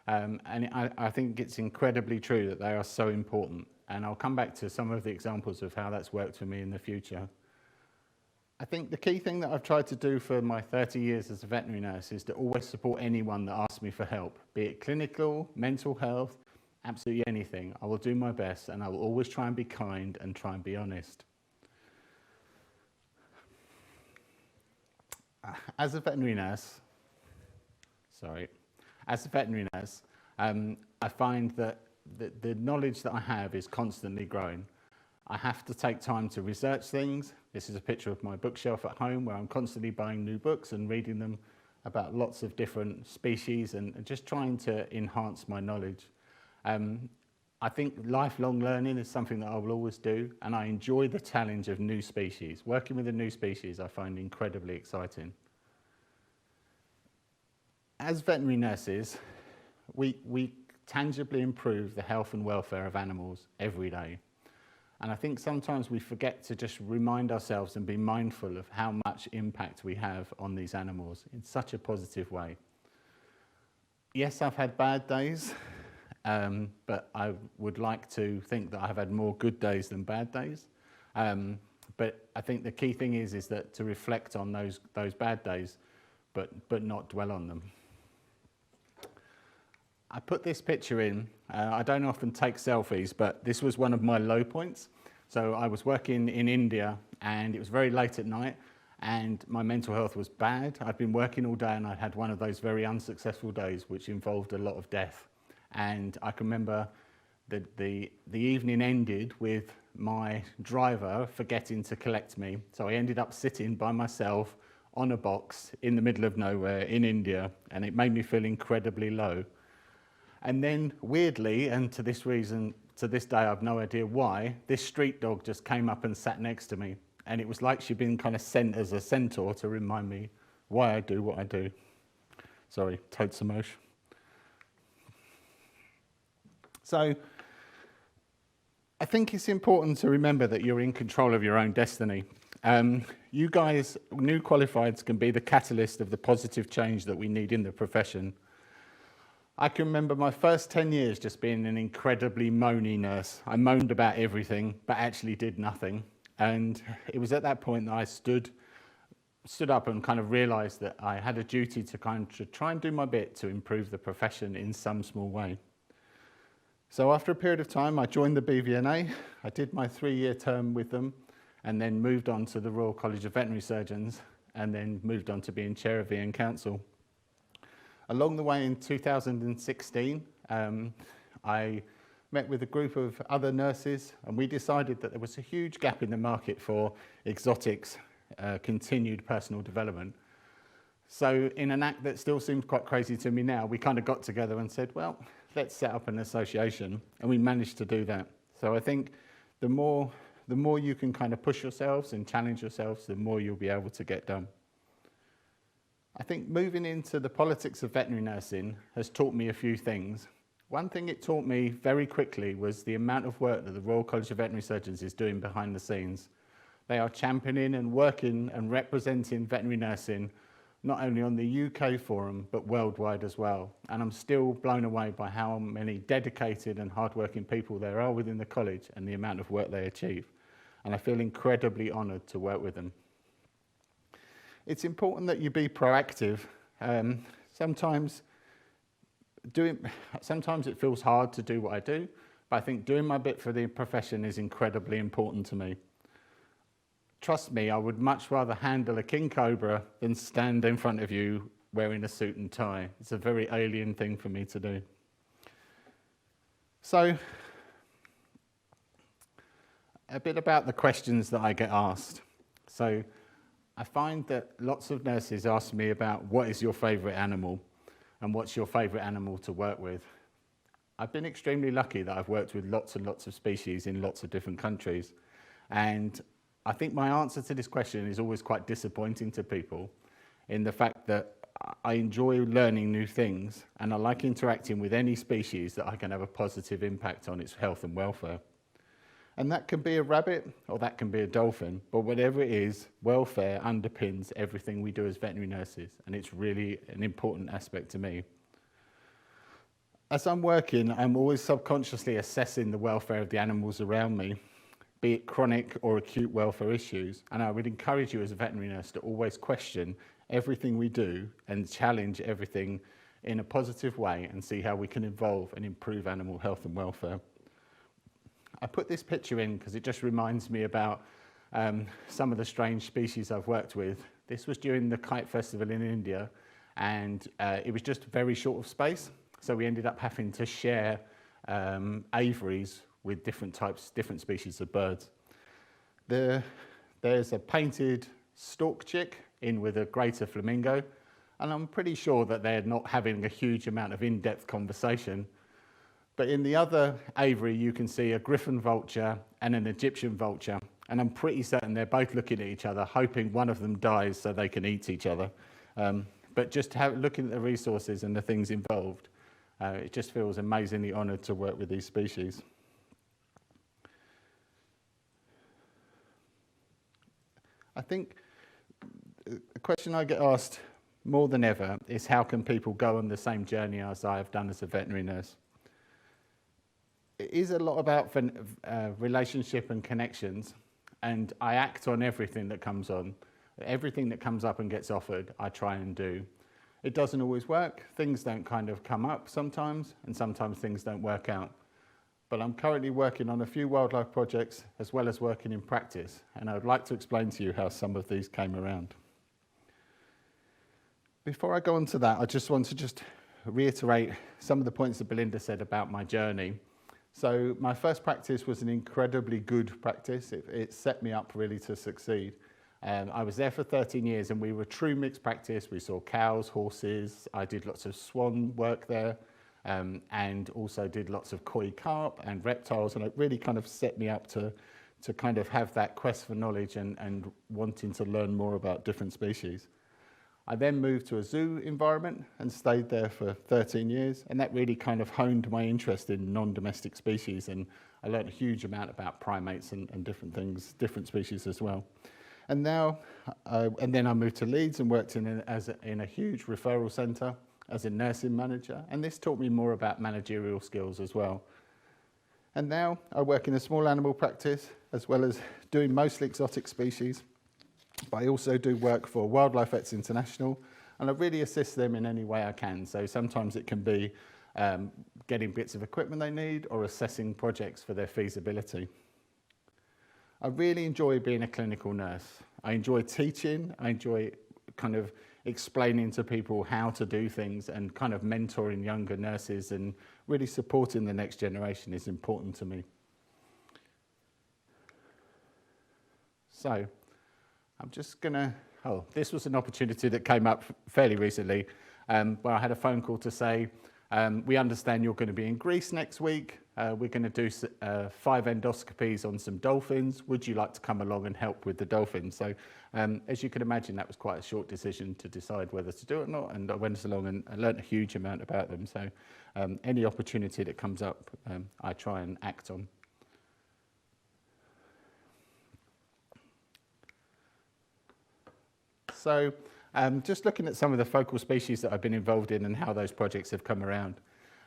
[SPEAKER 3] I think it's incredibly true that they are so important, and I'll come back to some of the examples of how that's worked for me in the future. I think the key thing that I've tried to do for my 30 years as a veterinary nurse is to always support anyone that asks me for help, be it clinical, mental health, absolutely anything. I will do my best, and I will always try and be kind and try and be honest. As a veterinary nurse, I find that the knowledge that I have is constantly growing. I have to take time to research things. This is a picture of my bookshelf at home where I'm constantly buying new books and reading them about lots of different species and just trying to enhance my knowledge. I think lifelong learning is something that I will always do, and I enjoy the challenge of new species. Working with a new species I find incredibly exciting. As veterinary nurses, we tangibly improve the health and welfare of animals every day. And I think sometimes we forget to just remind ourselves and be mindful of how much impact we have on these animals in such a positive way. Yes, I've had bad days, but I would like to think that I've had more good days than bad days. But I think the key thing is that to reflect on those bad days, but not dwell on them. I put this picture in. I don't often take selfies, but this was one of my low points. So I was working in India, and it was very late at night, and my mental health was bad. I'd been working all day, and I'd had one of those very unsuccessful days which involved a lot of death. And I can remember the evening ended with my driver forgetting to collect me. So I ended up sitting by myself on a box in the middle of nowhere in India, and it made me feel incredibly low. And then weirdly, and to this day I've no idea why, this street dog just came up and sat next to me, and it was like she'd been kind of sent as a centaur to remind me why I do what I do. Sorry, totes emotion. So I think it's important to remember that you're in control of your own destiny. You guys, new qualifieds, can be the catalyst of the positive change that we need in the profession. I can remember my first 10 years just being an incredibly moany nurse. I moaned about everything, but actually did nothing. And it was at that point that I stood up and kind of realised that I had a duty to try and do my bit to improve the profession in some small way. So after a period of time, I joined the BVNA. I did my 3-year term with them, and then moved on to the Royal College of Veterinary Surgeons, and then moved on to being chair of VN Council. Along the way in 2016, I met with a group of other nurses, and we decided that there was a huge gap in the market for exotics, continued personal development. So in an act that still seems quite crazy to me now, we kind of got together and said, well, let's set up an association, and we managed to do that. So I think the more you can kind of push yourselves and challenge yourselves, the more you'll be able to get done. I think moving into the politics of veterinary nursing has taught me a few things. One thing it taught me very quickly was the amount of work that the Royal College of Veterinary Surgeons is doing behind the scenes. They are championing and working and representing veterinary nursing, not only on the UK forum, but worldwide as well. And I'm still blown away by how many dedicated and hardworking people there are within the college and the amount of work they achieve. And I feel incredibly honoured to work with them. It's important that you be proactive. Sometimes it feels hard to do what I do, but I think doing my bit for the profession is incredibly important to me. Trust me, I would much rather handle a king cobra than stand in front of you wearing a suit and tie. It's a very alien thing for me to do. So, a bit about the questions that I get asked. So, I find that lots of nurses ask me about what is your favourite animal and what's your favourite animal to work with. I've been extremely lucky that I've worked with lots and lots of species in lots of different countries. And I think my answer to this question is always quite disappointing to people in the fact that I enjoy learning new things and I like interacting with any species that I can have a positive impact on its health and welfare. And that can be a rabbit or that can be a dolphin, but whatever it is, welfare underpins everything we do as veterinary nurses, and it's really an important aspect to me. As I'm working, I'm always subconsciously assessing the welfare of the animals around me, be it chronic or acute welfare issues, and I would encourage you as a veterinary nurse to always question everything we do and challenge everything in a positive way and see how we can evolve and improve animal health and welfare. I put this picture in because it just reminds me about some of the strange species I've worked with. This was during the Kite Festival in India, and it was just very short of space, so we ended up having to share aviaries with different species of birds. There's a painted stork chick in with a greater flamingo, and I'm pretty sure that they're not having a huge amount of in-depth conversation. But in the other aviary, you can see a griffon vulture and an Egyptian vulture. And I'm pretty certain they're both looking at each other, hoping one of them dies so they can eat each other. But just looking at the resources and the things involved, it just feels amazingly honoured to work with these species. I think a question I get asked more than ever is how can people go on the same journey as I have done as a veterinary nurse? It is a lot about relationship and connections, and I act on everything that comes on. Everything that comes up and gets offered, I try and do. It doesn't always work. Things don't kind of come up sometimes, and sometimes things don't work out. But I'm currently working on a few wildlife projects as well as working in practice, and I would like to explain to you how some of these came around. Before I go on to that, I just want to reiterate some of the points that Belinda said about my journey. So my first practice was an incredibly good practice. It set me up really to succeed. I was there for 13 years and we were true mixed practice. We saw cows, horses. I did lots of swan work there and also did lots of koi carp and reptiles, and it really kind of set me up to kind of have that quest for knowledge and wanting to learn more about different species. I then moved to a zoo environment and stayed there for 13 years, and that really kind of honed my interest in non-domestic species, and I learned a huge amount about primates and different things, different species as well. And now, and then I moved to Leeds and worked in a huge referral centre as a nursing manager, and this taught me more about managerial skills as well. And now I work in a small animal practice as well as doing mostly exotic species. But I also do work for Wildlife Vets International, and I really assist them in any way I can. So sometimes it can be getting bits of equipment they need or assessing projects for their feasibility. I really enjoy being a clinical nurse. I enjoy teaching. I enjoy kind of explaining to people how to do things and kind of mentoring younger nurses and really supporting the next generation is important to me. So I'm just gonna, this was an opportunity that came up fairly recently where I had a phone call to say, we understand you're going to be in Greece next week. We're going to do 5 endoscopies on some dolphins. Would you like to come along and help with the dolphins? So as you can imagine, that was quite a short decision to decide whether to do it or not. And I went along and I learnt a huge amount about them. So any opportunity that comes up, I try and act on. So just looking at some of the focal species that I've been involved in and how those projects have come around.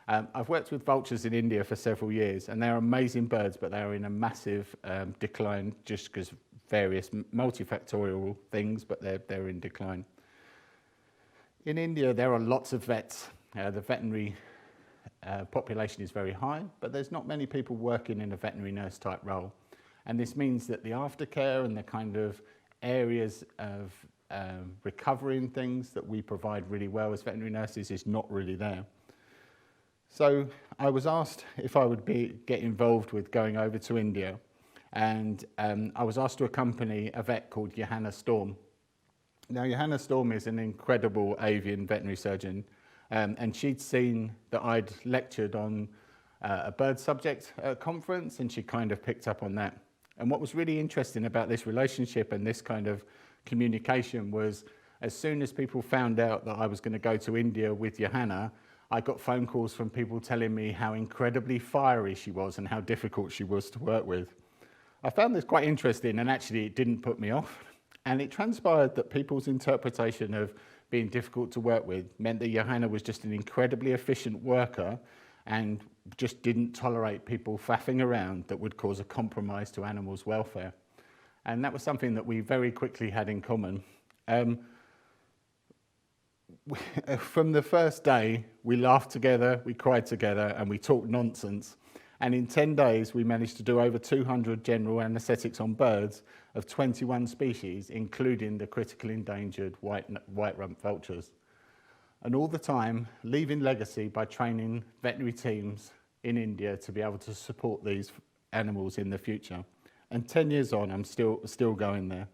[SPEAKER 3] I've worked with vultures in India for several years, and they're amazing birds, but they are in a massive decline just because various multifactorial things, but they're in decline. In India, there are lots of vets. The veterinary population is very high, but there's not many people working in a veterinary nurse type role. And this means that the aftercare and the kind of areas of recovering things that we provide really well as veterinary nurses is not really there. So I was asked if I would get involved with going over to India, and I was asked to accompany a vet called Johanna Storm. Now Johanna Storm is an incredible avian veterinary surgeon, and she'd seen that I'd lectured on a bird subject at a conference, and she kind of picked up on that. And what was really interesting about this relationship and this kind of communication was, as soon as people found out that I was going to go to India with Johanna, I got phone calls from people telling me how incredibly fiery she was and how difficult she was to work with. I found this quite interesting, and actually it didn't put me off. And it transpired that people's interpretation of being difficult to work with meant that Johanna was just an incredibly efficient worker and just didn't tolerate people faffing around that would cause a compromise to animals' welfare. And that was something that we very quickly had in common. From the first day, we laughed together, we cried together, and we talked nonsense. And in 10 days, we managed to do over 200 general anaesthetics on birds of 21 species, including the critically endangered white-rump vultures. And all the time, leaving legacy by training veterinary teams in India to be able to support these animals in the future. And 10 years on, I'm still going there.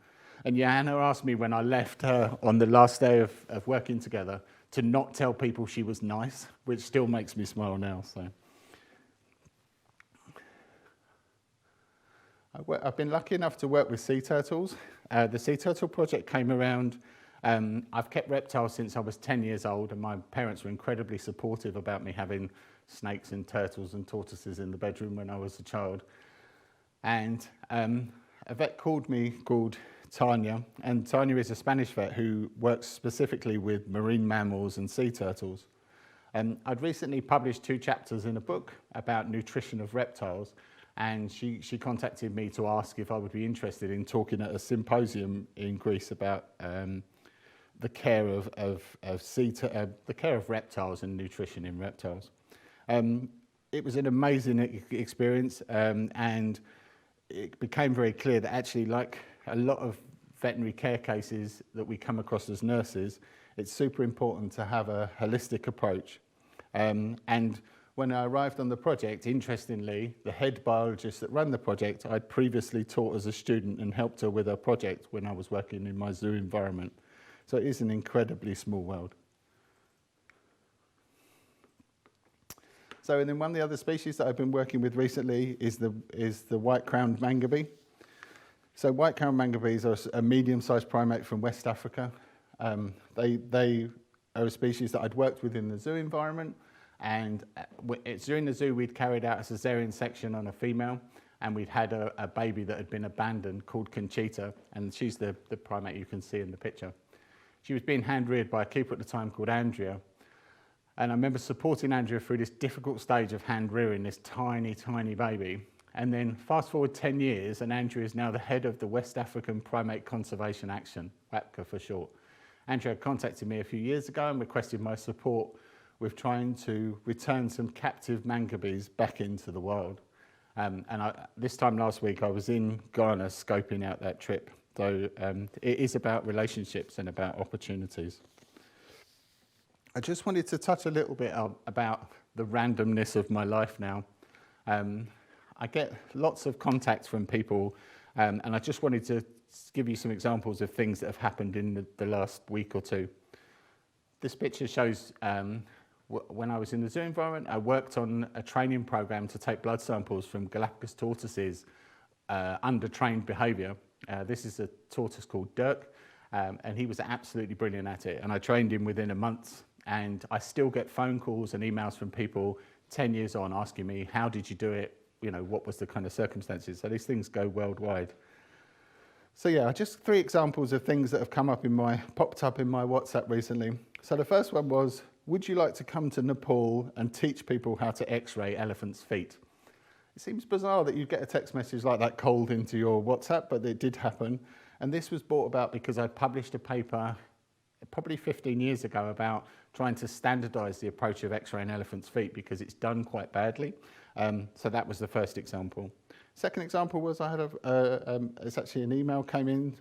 [SPEAKER 3] And Johanna asked me when I left her on the last day of working together to not tell people she was nice, which still makes me smile now. So I've been lucky enough to work with sea turtles. The Sea Turtle Project came around. I've kept reptiles since I was 10 years old, and my parents were incredibly supportive about me having snakes and turtles and tortoises in the bedroom when I was a child. And a vet called Tanya, and Tanya is a Spanish vet who works specifically with marine mammals and sea turtles. I'd recently published 2 chapters in a book about nutrition of reptiles, and she contacted me to ask if I would be interested in talking at a symposium in Greece about the care of the care of reptiles and nutrition in reptiles. It was an amazing experience, and it became very clear that actually, like a lot of veterinary care cases that we come across as nurses, it's super important to have a holistic approach. And when I arrived on the project, interestingly, the head biologist that ran the project, I'd previously taught as a student and helped her with her project when I was working in my zoo environment. So it is an incredibly small world. So, and then one of the other species that I've been working with recently is the white-crowned Mangaby. So white-crowned Mangabys are a medium-sized primate from West Africa. They are a species that I'd worked with in the zoo environment, and during the zoo we'd carried out a cesarean section on a female, and we'd had a baby that had been abandoned called Conchita, and she's the primate you can see in the picture. She was being hand-reared by a keeper at the time called Andrea. And I remember supporting Andrea through this difficult stage of hand-rearing this tiny, tiny baby. And then fast forward 10 years, and Andrea is now the head of the West African Primate Conservation Action, WAPCA for short. Andrea contacted me a few years ago and requested my support with trying to return some captive Mangabys back into the wild. This time last week, I was in Ghana scoping out that trip. So it is about relationships and about opportunities. I just wanted to touch a little bit about the randomness of my life now. I get lots of contacts from people, and I just wanted to give you some examples of things that have happened in the last week or two. This picture shows when I was in the zoo environment, I worked on a training program to take blood samples from Galapagos tortoises under trained behaviour. This is a tortoise called Dirk, and he was absolutely brilliant at it. And I trained him within a month, and I still get phone calls and emails from people 10 years on asking me, how did you do it? You know, what was the kind of circumstances? So these things go worldwide. So yeah, just 3 examples of things that have popped up in my WhatsApp recently. So the first one was, would you like to come to Nepal and teach people how to x-ray elephants' feet? It seems bizarre that you'd get a text message like that cold into your WhatsApp, but it did happen. And this was brought about because I published a paper probably 15 years ago about trying to standardise the approach of x-raying elephants' feet because it's done quite badly. So that was the first example. Second example was I had it's actually an email came in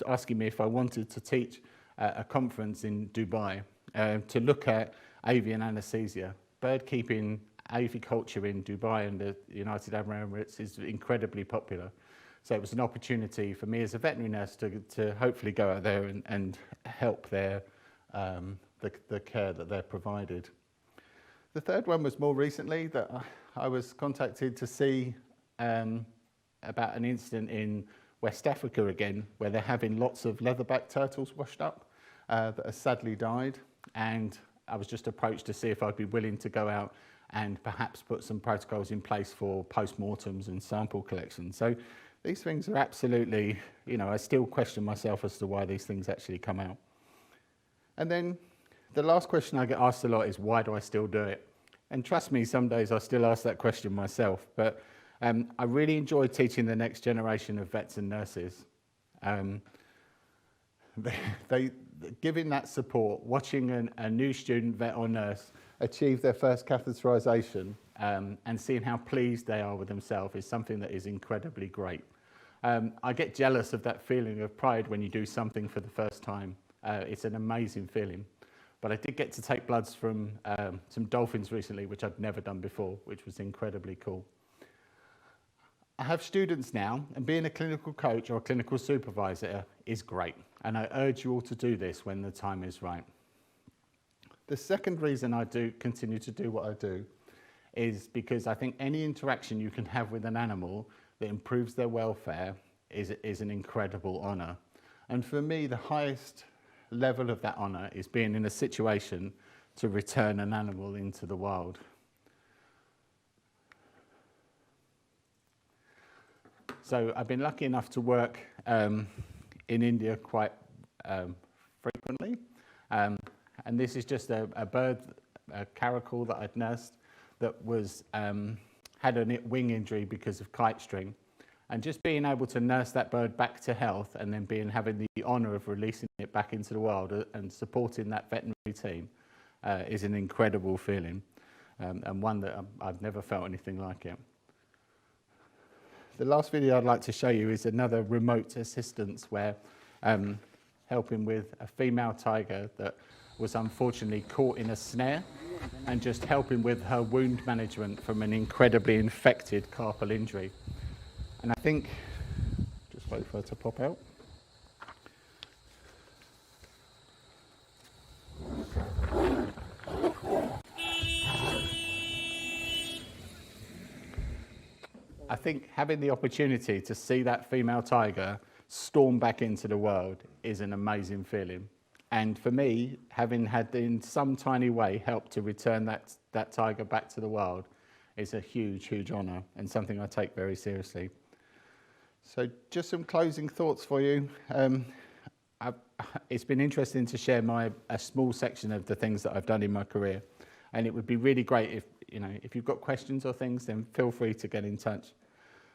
[SPEAKER 3] asking me if I wanted to teach a conference in Dubai to look at avian anaesthesia. Bird keeping, aviculture in Dubai and the United Arab Emirates is incredibly popular. So it was an opportunity for me as a veterinary nurse to hopefully go out there and help their, the care that they're provided. The third one was more recently that I was contacted to see about an incident in West Africa again, where they're having lots of leatherback turtles washed up that have sadly died. And I was just approached to see if I'd be willing to go out and perhaps put some protocols in place for post-mortems and sample collection. So these things are absolutely, I still question myself as to why these things actually come out. And then the last question I get asked a lot is, why do I still do it? And trust me, some days I still ask that question myself, but I really enjoy teaching the next generation of vets and nurses. Giving that support, watching a new student vet or nurse achieve their first catheterisation and seeing how pleased they are with themselves is something that is incredibly great. I get jealous of that feeling of pride when you do something for the first time. It's an amazing feeling. But I did get to take bloods from some dolphins recently, which I'd never done before, which was incredibly cool. I have students now, and being a clinical coach or a clinical supervisor is great. And I urge you all to do this when the time is right. The second reason I do continue to do what I do is because I think any interaction you can have with an animal that improves their welfare is an incredible honour. And for me, the highest level of that honour is being in a situation to return an animal into the wild. So I've been lucky enough to work in India quite frequently. And this is just a bird, a caracal that I'd nursed that was had a wing injury because of kite string. And just being able to nurse that bird back to health and then having the honour of releasing it back into the wild and supporting that veterinary team is an incredible feeling, and one that I've never felt anything like it. The last video I'd like to show you is another remote assistance where helping with a female tiger that was unfortunately caught in a snare and just helping with her wound management from an incredibly infected carpal injury. And I think, just wait for her to pop out. I think having the opportunity to see that female tiger storm back into the world is an amazing feeling. And for me, having had in some tiny way helped to return that tiger back to the wild is a huge, huge honour and something I take very seriously. So just some closing thoughts for you. It's been interesting to share a small section of the things that I've done in my career. And it would be really great if you've got questions or things, then feel free to get in touch.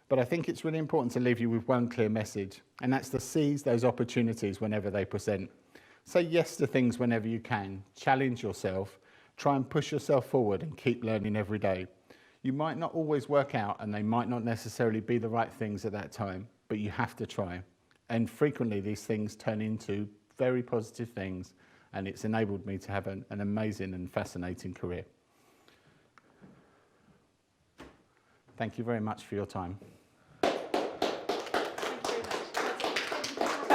[SPEAKER 3] But I think it's really important to leave you with one clear message, and that's to seize those opportunities whenever they present. Say yes to things whenever you can. Challenge yourself. Try and push yourself forward and keep learning every day. You might not always work out, and they might not necessarily be the right things at that time, but you have to try. And frequently these things turn into very positive things, and it's enabled me to have an amazing and fascinating career. Thank you very much for your time.
[SPEAKER 1] At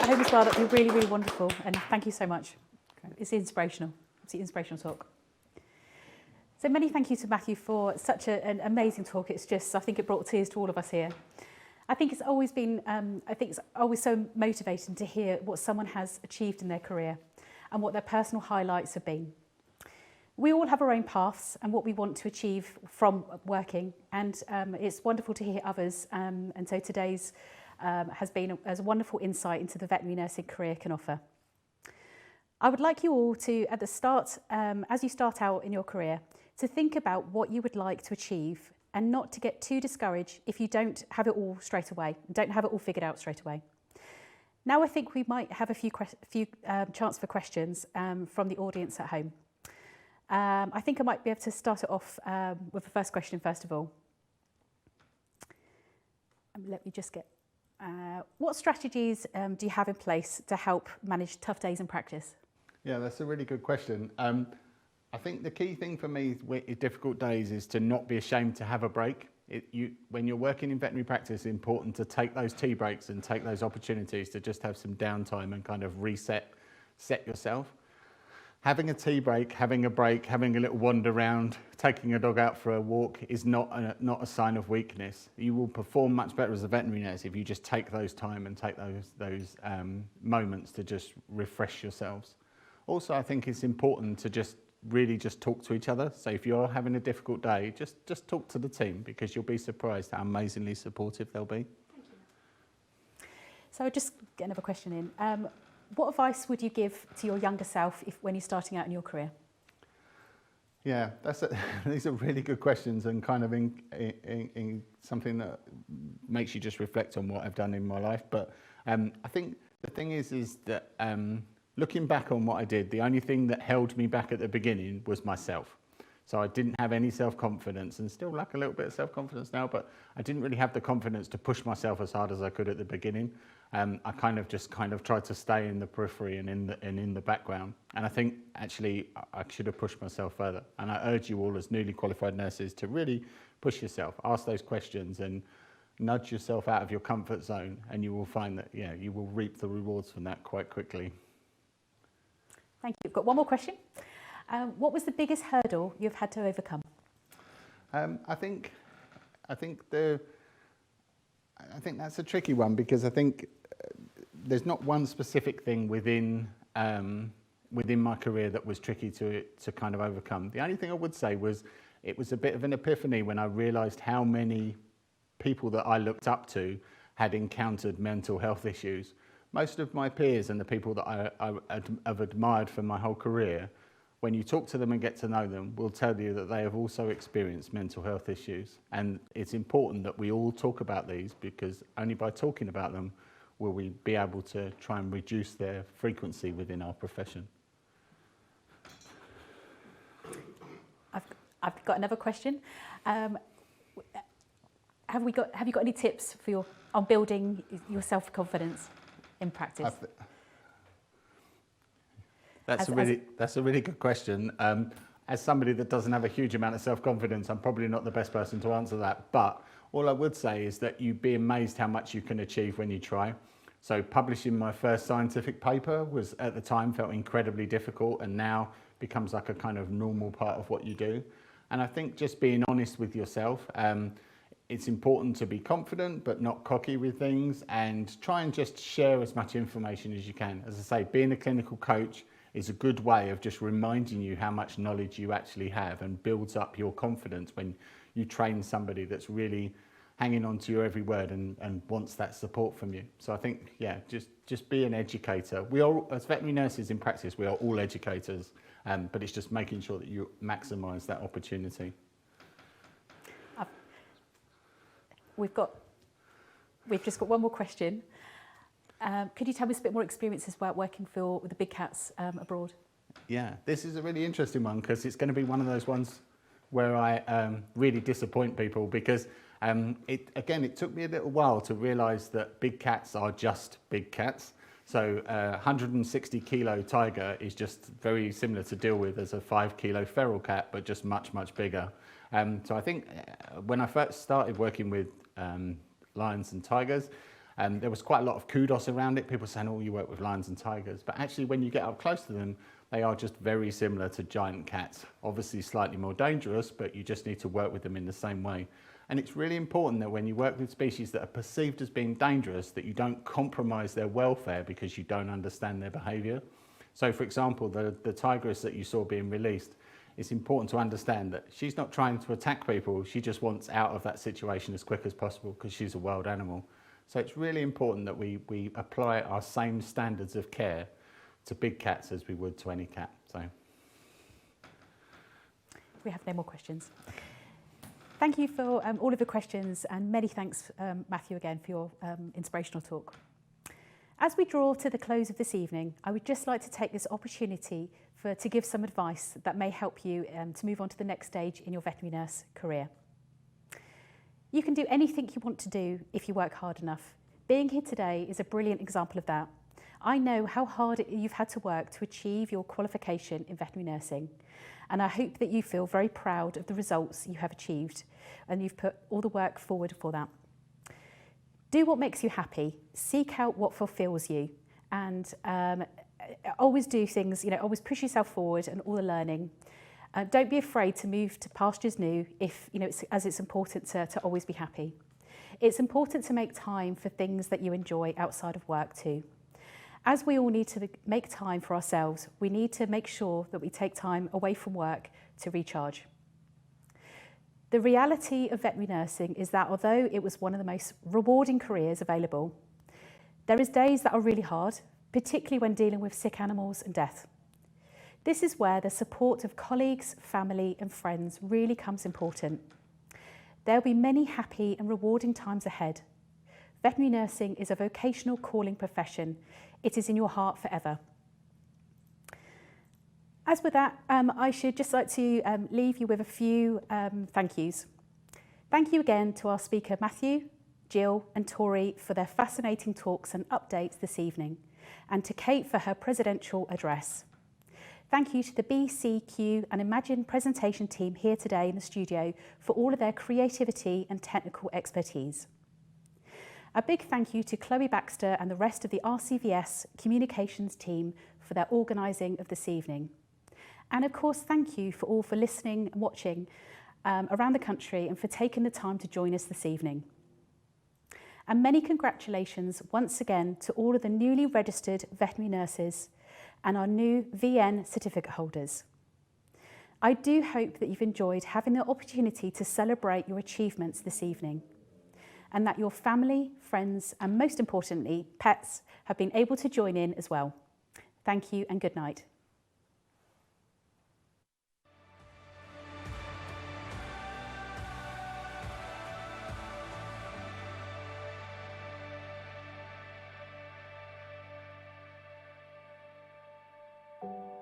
[SPEAKER 1] home as well, that'd be really, really wonderful, and thank you so much. It's inspirational. It's an inspirational talk. So many thank you to Matthew for such an amazing talk. It's just, I think it brought tears to all of us here. I think it's always been, so motivating to hear what someone has achieved in their career and what their personal highlights have been. We all have our own paths and what we want to achieve from working, and it's wonderful to hear others. And so today's has been a wonderful insight into the veterinary nursing career can offer. I would like you all to, at the start, as you start out in your career, to think about what you would like to achieve and not to get too discouraged if you don't have it all straight away, don't have it all figured out straight away. Now I think we might have a few chance for questions from the audience at home. I think I might be able to start it off with the first question first of all. Let me just get, what strategies do you have in place to help manage tough days in practice?
[SPEAKER 3] Yeah, that's a really good question. I think the key thing for me with difficult days is to not be ashamed to have a break. When you're working in veterinary practice, it's important to take those tea breaks and take those opportunities to just have some downtime and kind of set yourself. Having a tea break, having a break, having a little wander around, taking a dog out for a walk is not a sign of weakness. You will perform much better as a veterinary nurse if you just take those time and take those moments to just refresh yourselves. Also, I think it's important to really talk to each other. So if you're having a difficult day, just talk to the team, because you'll be surprised how amazingly supportive they'll be.
[SPEAKER 1] Thank you. So I'll just get another question in. What advice would you give to your younger self when you're starting out in your career?
[SPEAKER 3] Yeah, these are really good questions, and kind of in something that makes you just reflect on what I've done in my life. But I think the thing is that looking back on what I did, the only thing that held me back at the beginning was myself. So I didn't have any self-confidence, and still lack a little bit of self-confidence now, but I didn't really have the confidence to push myself as hard as I could at the beginning. I kind of tried to stay in the periphery and in the background. And I think actually I should have pushed myself further. And I urge you all as newly qualified nurses to really push yourself, ask those questions and nudge yourself out of your comfort zone, and you will find that you will reap the rewards from that quite quickly.
[SPEAKER 1] Thank you. We've got one more question. What was the biggest hurdle you've had to overcome?
[SPEAKER 3] I think that's a tricky one, because I think there's not one specific thing within my career that was tricky to kind of overcome. The only thing I would say was it was a bit of an epiphany when I realised how many people that I looked up to had encountered mental health issues. Most of my peers and the people that I have admired for my whole career, when you talk to them and get to know them, will tell you that they have also experienced mental health issues. And it's important that we all talk about these, because only by talking about them will we be able to try and reduce their frequency within our profession.
[SPEAKER 1] I've got another question. Have you got any tips on building your self-confidence in practice?
[SPEAKER 3] That's a really good question. As somebody that doesn't have a huge amount of self-confidence, I'm probably not the best person to answer that. But all I would say is that you'd be amazed how much you can achieve when you try. So publishing my first scientific paper was, at the time, felt incredibly difficult, and now becomes like a kind of normal part of what you do. And I think just being honest with yourself, it's important to be confident but not cocky with things, and try and just share as much information as you can. As I say, being a clinical coach is a good way of just reminding you how much knowledge you actually have, and builds up your confidence when you train somebody that's really hanging on to your every word and wants that support from you. So I think, just be an educator. We are, as veterinary nurses in practice, we are all educators, but it's just making sure that you maximise that opportunity.
[SPEAKER 1] We've just got one more question. Could you tell me a bit more experiences about working with the big cats abroad?
[SPEAKER 3] Yeah, this is a really interesting one, because it's going to be one of those ones where I really disappoint people, because it took me a little while to realise that big cats are just big cats. So 160 kilo tiger is just very similar to deal with as a 5 kilo feral cat, but just much, much bigger. So I think when I first started working with lions and tigers, there was quite a lot of kudos around it. People saying, oh, you work with lions and tigers. But actually, when you get up close to them, they are just very similar to giant cats. Obviously slightly more dangerous, but you just need to work with them in the same way. And it's really important that when you work with species that are perceived as being dangerous, that you don't compromise their welfare because you don't understand their behaviour. So for example, the tigress that you saw being released, it's important to understand that she's not trying to attack people, she just wants out of that situation as quick as possible because she's a wild animal. So it's really important that we apply our same standards of care to big cats as we would to any cat. So
[SPEAKER 1] we have no more questions. Thank you for all of the questions, and many thanks, Matthew, again for your inspirational talk. As we draw to the close of this evening, I would just like to take this opportunity to give some advice that may help you to move on to the next stage in your veterinary nurse career. You can do anything you want to do if you work hard enough. Being here today is a brilliant example of that. I know how hard you've had to work to achieve your qualification in veterinary nursing, and I hope that you feel very proud of the results you have achieved and you've put all the work forward for that. Do what makes you happy, seek out what fulfills you, and always do things, always push yourself forward and all the learning. Don't be afraid to move to pastures new if, it's important to always be happy. It's important to make time for things that you enjoy outside of work too. As we all need to make time for ourselves, we need to make sure that we take time away from work to recharge. The reality of veterinary nursing is that although it was one of the most rewarding careers available, there is days that are really hard, particularly when dealing with sick animals and death. This is where the support of colleagues, family and friends really comes important. There will be many happy and rewarding times ahead. Veterinary nursing is a vocational calling profession. It is in your heart forever. As with that, I should just like to leave you with a few thank yous. Thank you again to our speaker Matthew, Jill and Tori for their fascinating talks and updates this evening, and to Kate for her presidential address. Thank you to the BCQ and Imagine presentation team here today in the studio for all of their creativity and technical expertise. A big thank you to Chloe Baxter and the rest of the RCVS communications team for their organising of this evening. And of course, thank you for all for listening and watching around the country and for taking the time to join us this evening. And many congratulations once again to all of the newly registered veterinary nurses and our new VN certificate holders. I do hope that you've enjoyed having the opportunity to celebrate your achievements this evening, and that your family, friends, and most importantly, pets have been able to join in as well. Thank you and good night.
[SPEAKER 12] Thank you.